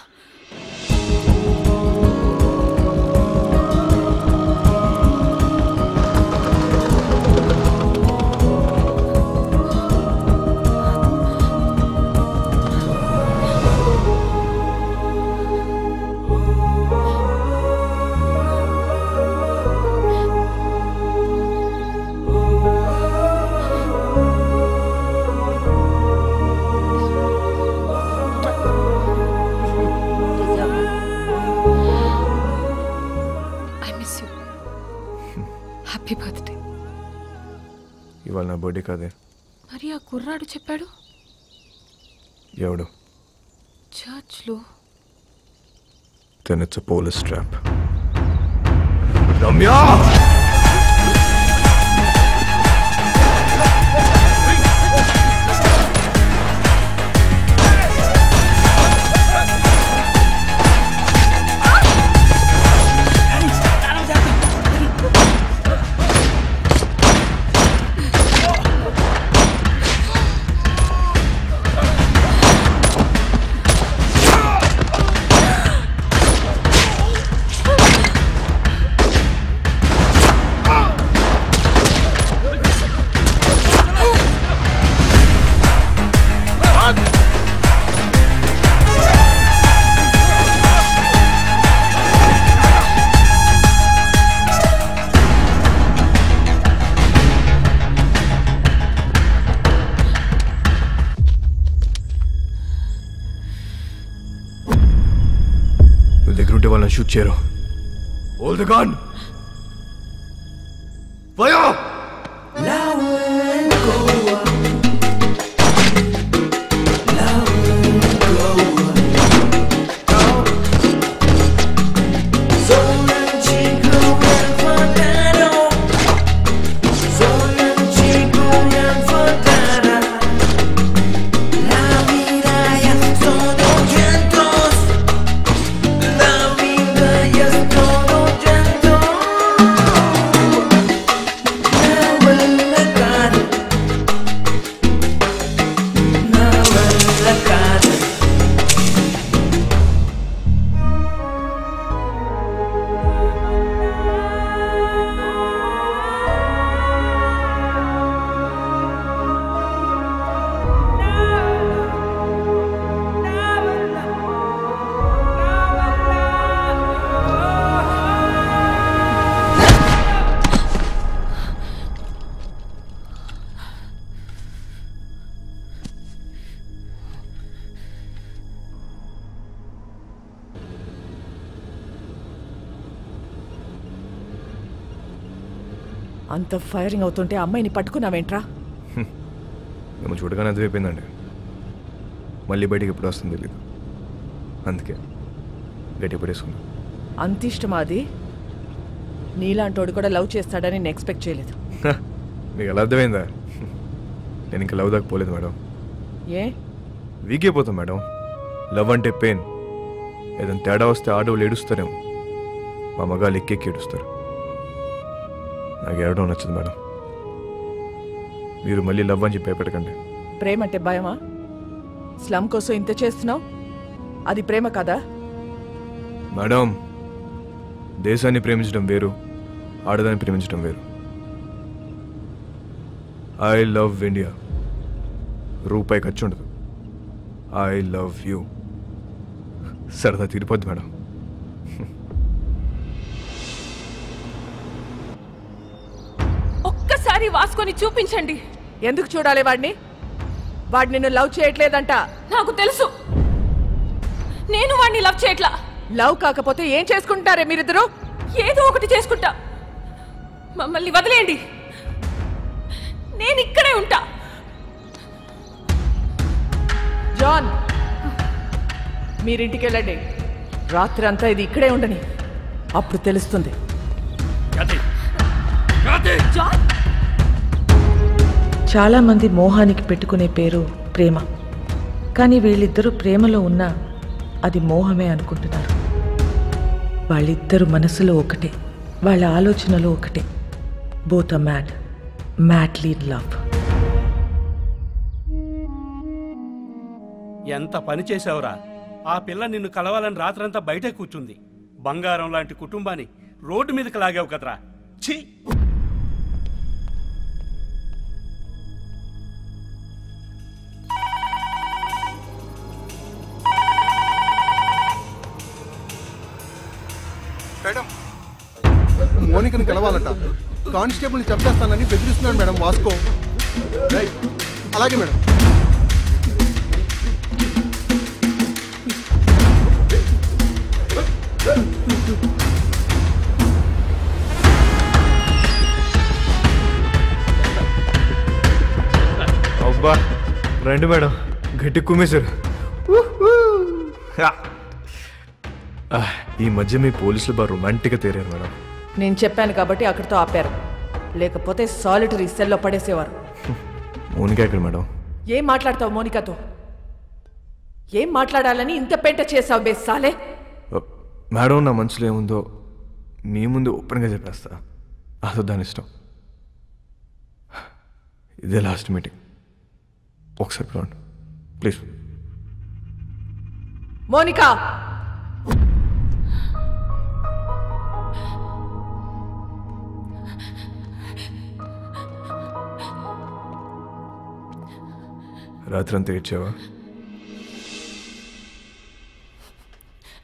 Happy birthday. ఇవాళ నా బర్త్డే కాదే. మరి ఆ కుర్రాడు చెప్పాడు ఎవడు? చర్చ్లో. Then it's a police trap. Ramya! దగ్గర ఉంటే వాళ్ళని షూట్ చేయరు. Hold the gun! Fire! La అంత ఫైరింగ్ అవుతుంటే అమ్మాయిని పట్టుకున్నావేంట్రా? మేము చూడగానే అర్థమైపోయిందండి. మళ్ళీ బయటికి ఎప్పుడు వస్తుంది తెలీదు, అందుకే గట్టి పడేసుకున్నాం. అంత ఇష్టమా అది? నీలాంటోడు కూడా లవ్ చేస్తాడని నేను ఎక్స్పెక్ట్ చేయలేదు. మీకు ఎలా అర్థమైందా? నేను ఇంకా లవ్ దాకా పోలేదు మేడం. ఏ వీక్ అయిపోతాం మేడం. లవ్ అంటే పెయిన్. ఏదైనా తేడా వస్తే ఆడవాళ్ళు ఏడుస్తారేమో, మా మగాళ్ళు ఎక్కెక్కి ఏడుస్తారు. నాకు ఏడవడం నచ్చదు మేడం. మీరు మళ్ళీ లవ్ అని చెప్పి భయపెట్టకండి. ప్రేమ అంటే భయమా? స్లమ్ కోసం ఇంత చేస్తున్నావు, అది ప్రేమ కదా? మేడం, దేశాన్ని ప్రేమించడం వేరు, ఆడదాన్ని ప్రేమించడం వేరు. I love India. రూపాయి ఖర్చు ఉండదు. I love you. సరదా తీరిపోద్ది మేడం. ఒక్కసారి వాసుకొని చూపించండి. ఎందుకు చూడాలి వాడిని? వాడు నిన్ను లవ్ చేయట్లేదంట. నాకు తెలుసు, నేను వాడిని లవ్ చేయట్లా. లవ్ కాకపోతే ఏం చేసుకుంటారే మీరిద్దరు? ఏదో ఒకటి చేసుకుంటా. మమ్మల్ని వదిలేయండి, నేను ఇక్కడే ఉంటా. జాన్, మీరింటికి వెళ్ళండి. రాత్రి అంతా ఇది ఇక్కడే ఉండని, అప్పుడు తెలుస్తుంది. చాలా మంది మోహానికి పెట్టుకునే పేరు ప్రేమ. కానీ వీళ్ళిద్దరూ ప్రేమలో ఉన్నా అది మోహమే అనుకుంటున్నారు. వాళ్ళిద్దరు మనసులో ఒకటే, వాళ్ళ ఆలోచనలో ఒకటే. Both are mad, madly in love. ఎంత పని చేసావురా? ఆ పిల్ల నిన్ను కలవాలని రాత్రంతా బయటే కూర్చుంది. బంగారం లాంటి కుటుంబాన్ని రోడ్డు మీదకి లాగావు కదరా. ఛీ! మేడం, మోనికని కలవాలట. కానిస్టేబుల్ని చంపేస్తానని బెదిరిస్తున్నాడు మేడం వాస్కో. అలాగే మేడం. అబ్బా రండి మేడం, గట్టి కుమ్మేశారు. ఈ మధ్య మీ పోలీసులు బాగా రొమాంటిక్గా తేరారు మేడం. నేను చెప్పాను కాబట్టి అక్కడితో ఆపారు, లేకపోతే సాలిటరీ సెల్లో పడేసేవారు. మోనిక ఎక్కడ మేడం? ఏం మాట్లాడతావు మోనికతో? ఏం మాట్లాడాలని ఇంత పెంట చేసావు బేసాలే? మేడం, నా మనసులో ఏముందో మీ ముందు ఓపెన్గా చెప్పేస్తా. అదో దాని ఇష్టం. ఇదే లాస్ట్ మీటింగ్, ఒకసారి పిలవండి ప్లీజ్. మోనికా, రాత్రంతా ఏడ్చావా?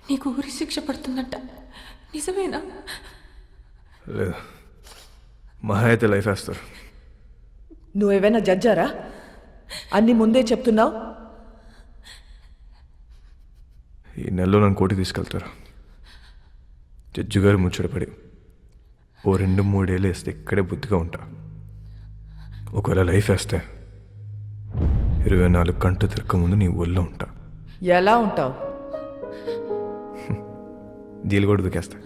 నీకు ఊరి శిక్ష పడుతుందంట, నిజమేనా? లేదు, మహా అయితే లైఫ్ వేస్తారు. నువ్వేమైనా జడ్జారా? అన్ని ముందే చెప్తున్నావు. ఈ నెలలో నన్ను కోర్టుకి తీసుకెళ్తారు. జడ్జి గారు ముచ్చటపడి ఓ 2-3 ఏళ్ళు వేస్తే ఇక్కడే బుద్ధిగా ఉంటా. ఒకవేళ లైఫ్ వేస్తే 24 గంటలు తిరగక ముందు నీ ఊళ్ళో ఉంటా. ఎలా ఉంటావు? దీలు కూడా దుకేస్తా.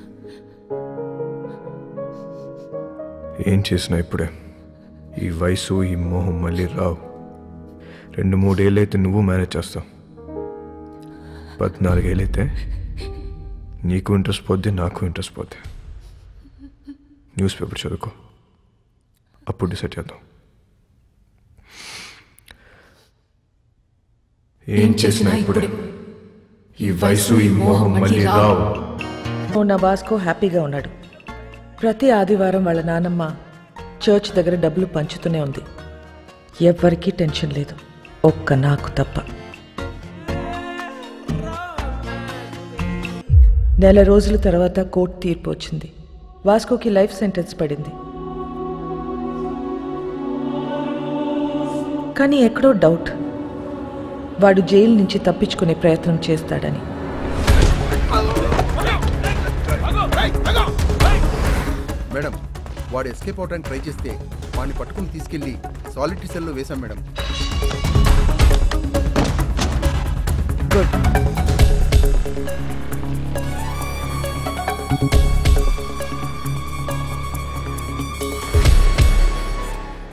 ఏం చేసినా ఇప్పుడే. ఈ వయసు, ఈ మోహం మళ్ళీ రావు. 2-3 ఏళ్ళు అయితే నువ్వు మేనేజ్ చేస్తావు. 14 ఏళ్ళు అయితే నీకు ఇంట్రెస్ట్ పోద్ది, నాకు ఇంట్రెస్ట్ పోద్ది. న్యూస్ పేపర్ చదువుకో, అప్పుడు డిసైడ్ చేద్దాం. ఏం చేసినా ఇప్పుడే. ఈ వయసు, ఈ మోహం మళ్ళీ రావు. నా వాస్కో హ్యాపీగా ఉన్నాడు. ప్రతి ఆదివారం వాళ్ళ నానమ్మ చర్చ్ దగ్గర డబ్బులు పంచుతూనే ఉంది. ఎవ్వరికీ టెన్షన్ లేదు, ఒక్క నాకు తప్ప. నెల రోజుల తర్వాత కోర్టు తీర్పు వచ్చింది. వాస్కోకి లైఫ్ సెంటెన్స్ పడింది. కానీ ఎక్కడో డౌట్, వాడు జైలు నుంచి తప్పించుకునే ప్రయత్నం చేస్తాడని. మేడం, వాడు ఎస్కేప్ అవడానికి ట్రై చేస్తే వాడిని పట్టుకుని తీసుకెళ్లి సాలిటరీ సెల్లో వేశాం మేడం. గుడ్.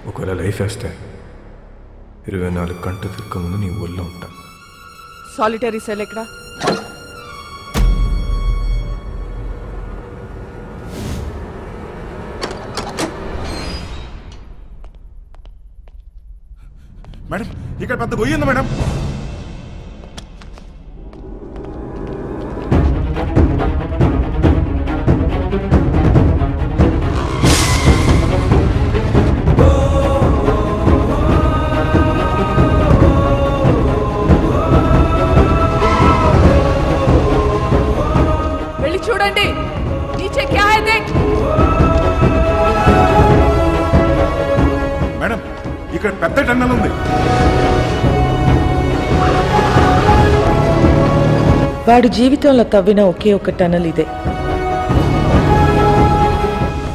ఒకవేళ లైఫ్ వేస్తే 24 గంటలు తిరగకుండా నీ ఊళ్ళో ఉంటా. సాలిటరీ సెల్ ఎక్కడ? మేడం ఇక్కడ పెద్ద గొయ్యి ఉంది మేడం. వెళ్ళి చూడండి. నీచే క్యా హై దేఖ్. మేడం ఇక్కడ పెద్ద టన్నల్ ఉంది. వాడు జీవితంలో తవ్విన ఒకే ఒక టనల్ ఇదే.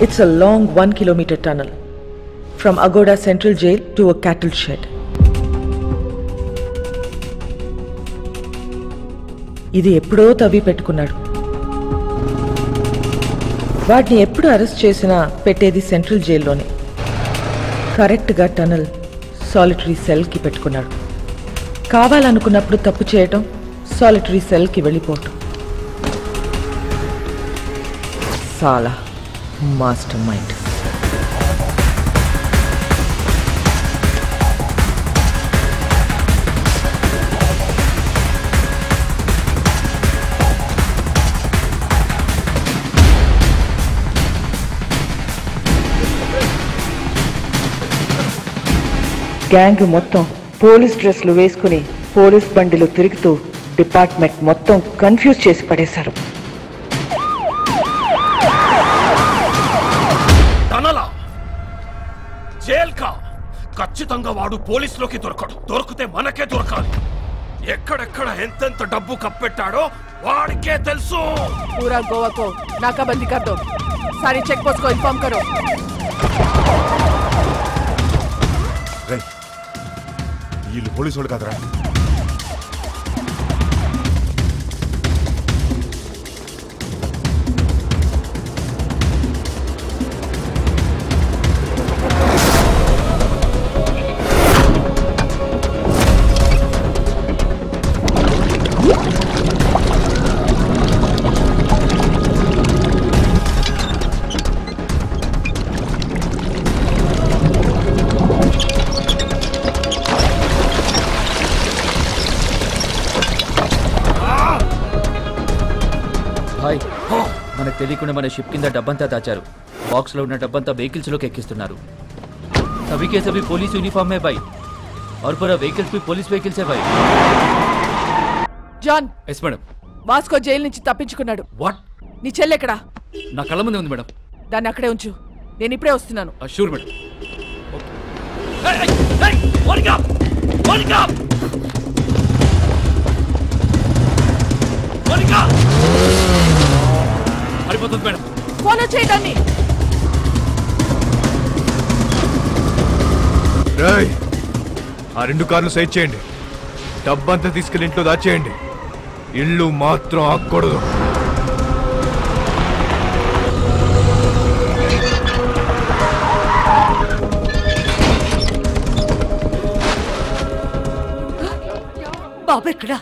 It's a long 1 kilometer tunnel from Agoda Central Jail to a cattle shed. ఇది ఎప్పుడో తవ్వి పెట్టుకున్నాడు. వాటిని ఎప్పుడు అరెస్ట్ చేసినా పెట్టేది సెంట్రల్ జైల్లోనే. కరెక్ట్గా టనల్ సాలిటరీ సెల్కి పెట్టుకున్నాడు. కావాలనుకున్నప్పుడు తప్పు చేయటం, సాలిటరీ సెల్కి వెళ్ళిపోవటం. సాలా మాస్టర్ మైండ్. గ్యాంగ్ మొత్తం పోలీస్ డ్రెస్లు వేసుకుని పోలీస్ బండిలో తిరుగుతూ డిపార్ట్మెంట్ మొత్తం కన్ఫ్యూజ్ చేసి పడేశారు. జైల్కా ఖచ్చితంగా వాడు పోలీసులోకి దొరకడు. దొరికితే మనకే దొరకాలి. ఎక్కడెక్కడ ఎంతెంత డబ్బు కప్పెట్టాడో వాడికే తెలుసు. पूरा गोवा को नाकाबंदी कर दो. सारी चेक पोस्ट को इन्फॉर्म करो. వీళ్ళు పోలీసు వాళ్ళు కాదురా. మనకు తెలియకుండా మన షిప్ కింద డబ్బంతా దాచారు. బాక్స్ లో ఉన్న డబ్బంతా వెహికల్స్ లోకి ఎక్కిస్తున్నారు. सभी के सभी पुलिस यूनिफॉर्म है भाई और पूरा व्हीकल्स भी पुलिस व्हीकल्स है भाई. John. Yes madam. Vasco jail నుంచి తప్పించుకున్నాడు. వాట్? నీ చెల్లి ఎక్కడా? నా కళ్ళ ముందే ఉంది మేడం. దాన్ని అక్కడే ఉంచు. నేను ఇప్పుడే వస్తున్నాను. Sure madam. Wake up! Wake up! Wake up! హరిపోతుంది మేడం. ఫోన్ చేయడాన్ని. రేయ్, ఆ 2 కార్లు సైడ్ చేయండి. డబ్బంతా తీసుకెళ్ళి ఇంట్లో దాచేయండి. ఇల్లు మాత్రం ఆక్కూడదు. బాబు ఎక్కడా?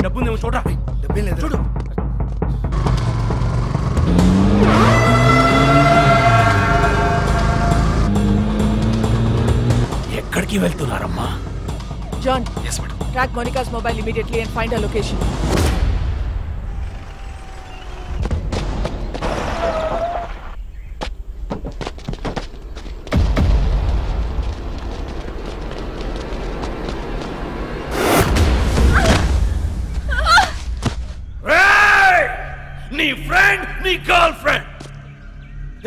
డబ్బు ఉందేమో చూడ. చూడు. ఎక్కడికి వెళ్తున్నారమ్మా? John, track Monica's mobile immediately and find a location. నీ ఫ్రెండ్ నీ గర్ల్ ఫ్రెండ్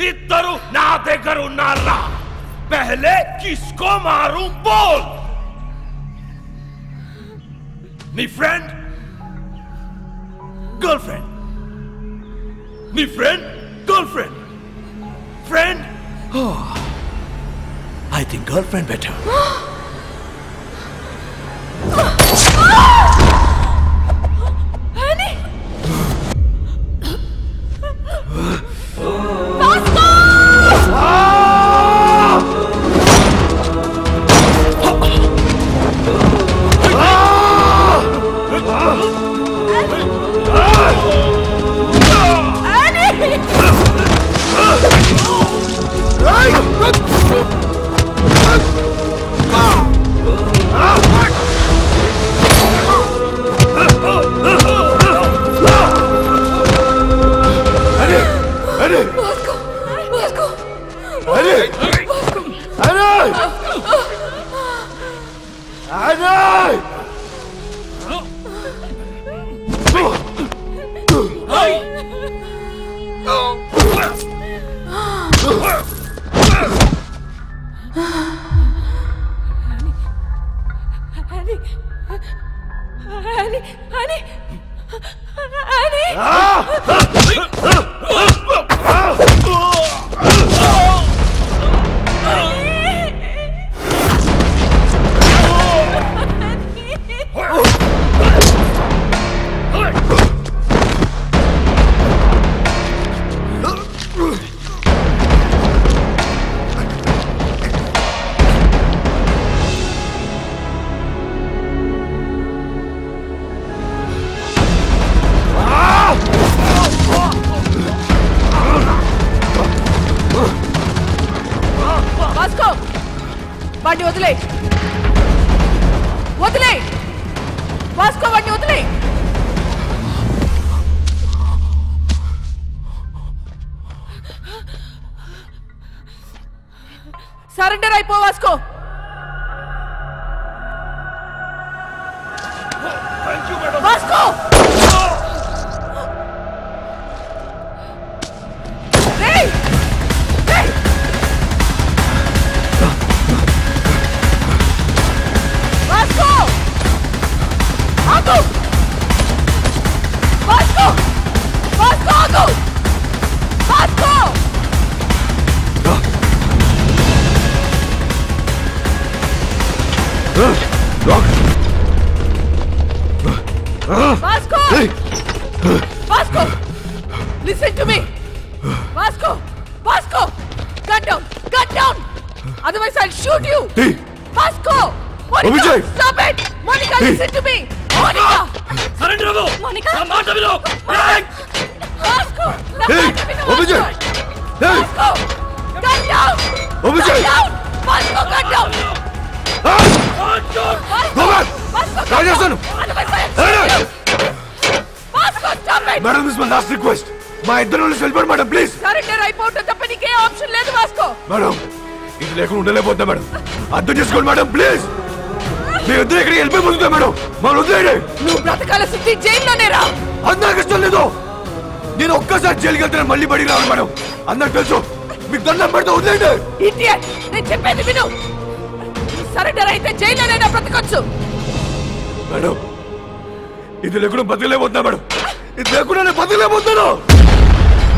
ఇద్దరు నా దగ్గర ఉన్నారా? पहले किसको मारूं बोल? నీ ఫ్రెండ్ గర్ల్ఫ్రెండ్ నీ friend girlfriend friend I think girlfriend better surrender అయిపో వాస్కో. వాస్కో వాస్కో ఆగు. వాస్కో వాస్కో ఆగు. Vasco Vasco! Vasco! Listen to me! Vasco! Vasco! Gun down! Gun down! Otherwise I'll shoot you! Vasco! Monica! Stop it! Monica, listen to me! Monica! Surrender! Monica! Vasco! Vasco! Gun down! Gun down! Vasco, gun down! Madam is my last request. మా ఇద్దరు వెళ్ళిపోండి madam please. Surrender అయిపోతే తప్ప నీకే option లేదు Vasco. Madam ఇది లేకుండా ఉండలేకపోతా madam. అర్థం చేసుకోండి మేడం ప్లీజ్. మీ ఇద్దరు ఎక్కడికి వెళ్ళిపోతుందా మేడం? మనం వదిలేయండి. నువ్వు బ్రతకాల శుద్ధి జైల్లోనే రా. అందరికి ఇష్టం లేదు. నేను ఒక్కసారి జైలుకి వెళ్తాను మళ్ళీ బడికి రావాలి మేడం. అందరికి తెలుసు. మీకు దండం పెడితే వదిలేయండి. ఇడియట్, నేను చెప్పేది విను. సరెండర్ అయితే జైల్లోనైనా బ్రతకొచ్చు. మేడం ఇది లేకుండా బతకలేకపోతున్నా మేడం. ఇది లేకుండా నేను బతకలేకపోతున్నాను.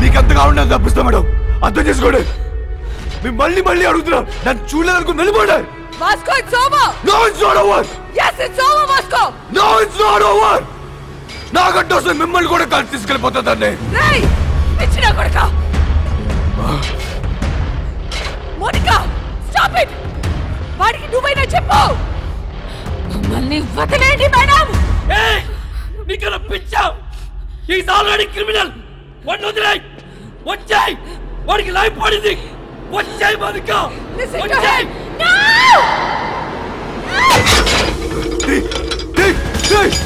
మీకు ఎంత కావాలంటే అది తప్పిస్తా మేడం. అర్థం చేసుకోండి. మీరు మళ్ళీ మళ్ళీ అడుగుతున్నా. నన్ను చూడలేదనుకుని వెళ్ళిపోండి. Vasco, it's over. No, it's not over. Yes, it's over, Vasco. No, it's not over. నాకంటే వస్తే మిమ్మల్ని కూడా కలిసి తీసుకెళ్ళిపోతుందండి. రేయ్, పిచ్చినా కొడుకా. Monica, stop it. వాడికి నువ్వైనా చెప్పు. మమ్మల్ని వదిలేండి మేడం. నీకన్నా పిచ్చా? Is already criminal. వాడిని వదిలేయ్. వచ్చాయి. వాడికి లైఫ్ పడింది. వచ్చాయి మోనికా. వచ్చాయి.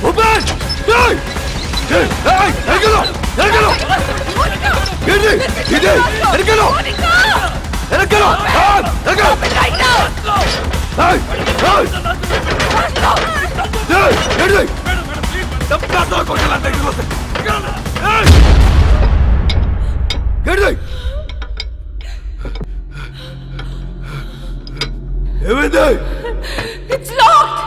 ఓపెన్. ఎరగలో ఎరగలో ఏంటి ఇది? ఎరగలో ఎరగలో ఎరగలో ఏమైంది? It's locked.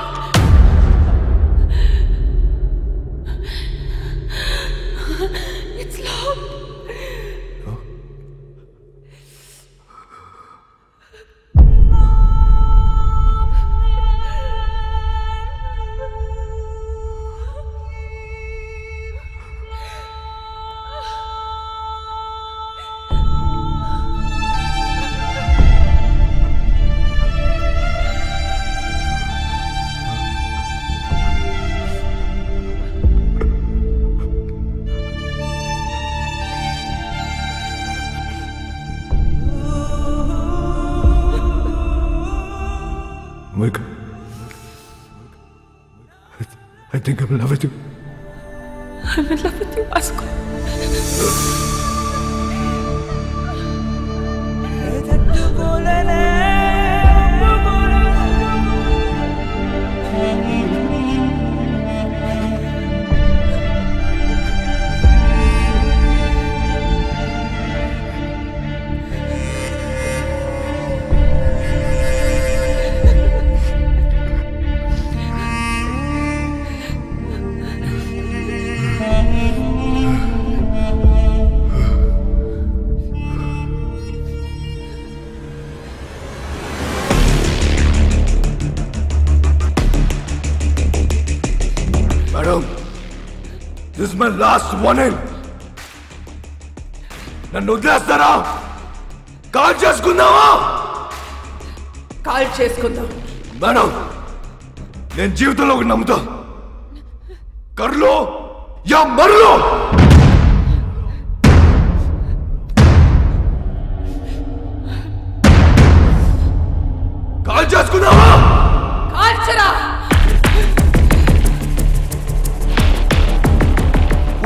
I think I'm in love with you. I'm in love with you, Vasco. This is my last warning. నన్ను వదిలేస్తారా? కాల్ చేసుకుందామా? కాల్ చేసుకుందాం. మేడం, నేను జీవితంలో ఒకటి నమ్ముతా. కర్లో యా మర్లో. కాల్ చేసుకుందామా? కాల్చరా.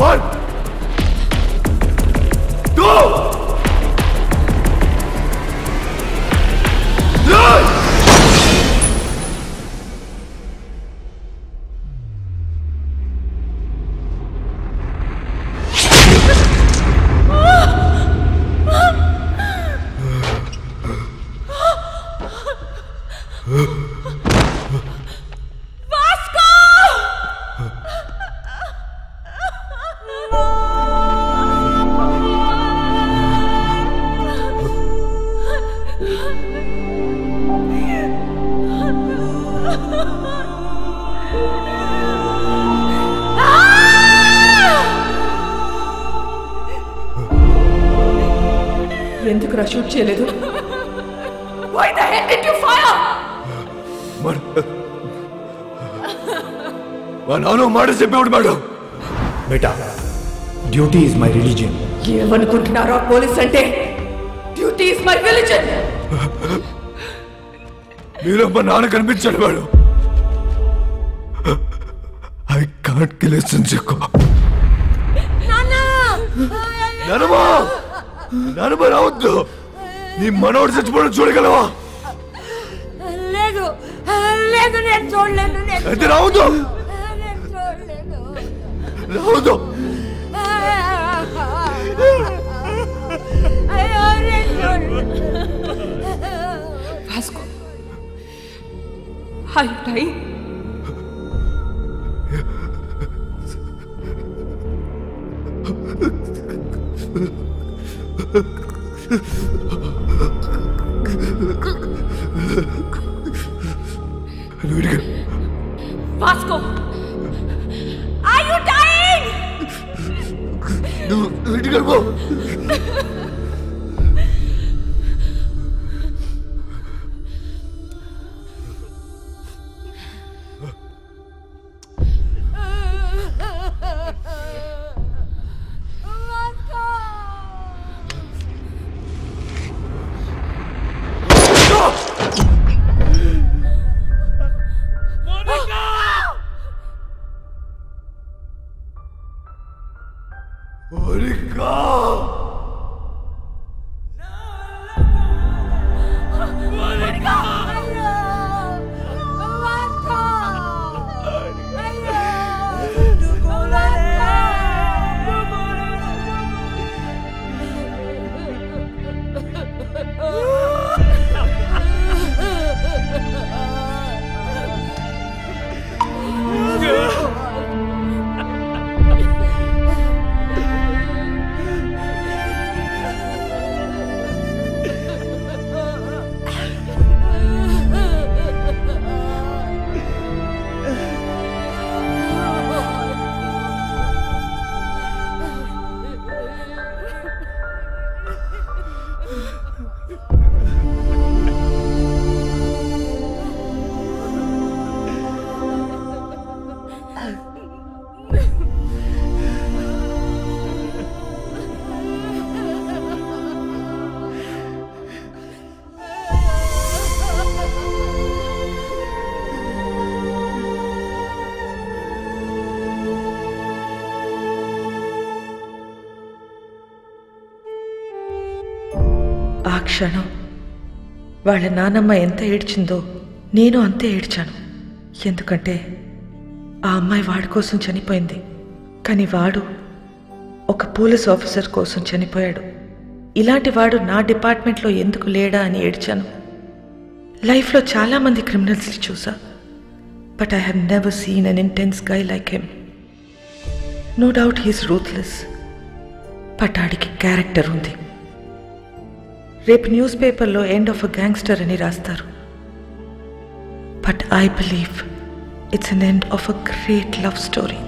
1 2 3 ఎందుకురా షూట్ చేయలేదు? Why the hell did you fire? మా నాన్న మాట చెప్పేవాడు మేడం. బేటా, డ్యూటీ ఇస్ మై రిలీజియన్. ఏమనుకుంటున్నారా పోలీస్ అంటే? Duty is my religion. మీలో మా నాన్న కనిపించాడు madam. I can't kill his sincere. నానమ్మా, నానమ్మ రావద్దు. నీ మనోడు చచ్చిపోవడం చూడగలవా? లేదు లేదు, నేను చూడలేను. అయితే రావద్దు, రావద్దు. Vasco, are you dying? Vasco, are you dying? క్షణం వాళ్ళ నానమ్మ ఎంత ఏడ్చిందో నేను అంతే ఏడ్చాను. ఎందుకంటే ఆ అమ్మాయి వాడి కోసం చనిపోయింది, కానీ వాడు ఒక పోలీస్ ఆఫీసర్ కోసం చనిపోయాడు. ఇలాంటి వాడు నా డిపార్ట్మెంట్లో ఎందుకు లేడా అని ఏడ్చాను. లైఫ్లో చాలామంది క్రిమినల్స్ని చూసా, but I have never seen an intense guy like him. No doubt he's ruthless, but ఆడికి క్యారెక్టర్ ఉంది. రేపు న్యూస్ పేపర్లో ఎండ్ ఆఫ్ అ గ్యాంగ్స్టర్ అని రాస్తారు, but I believe it's an end of a great love story.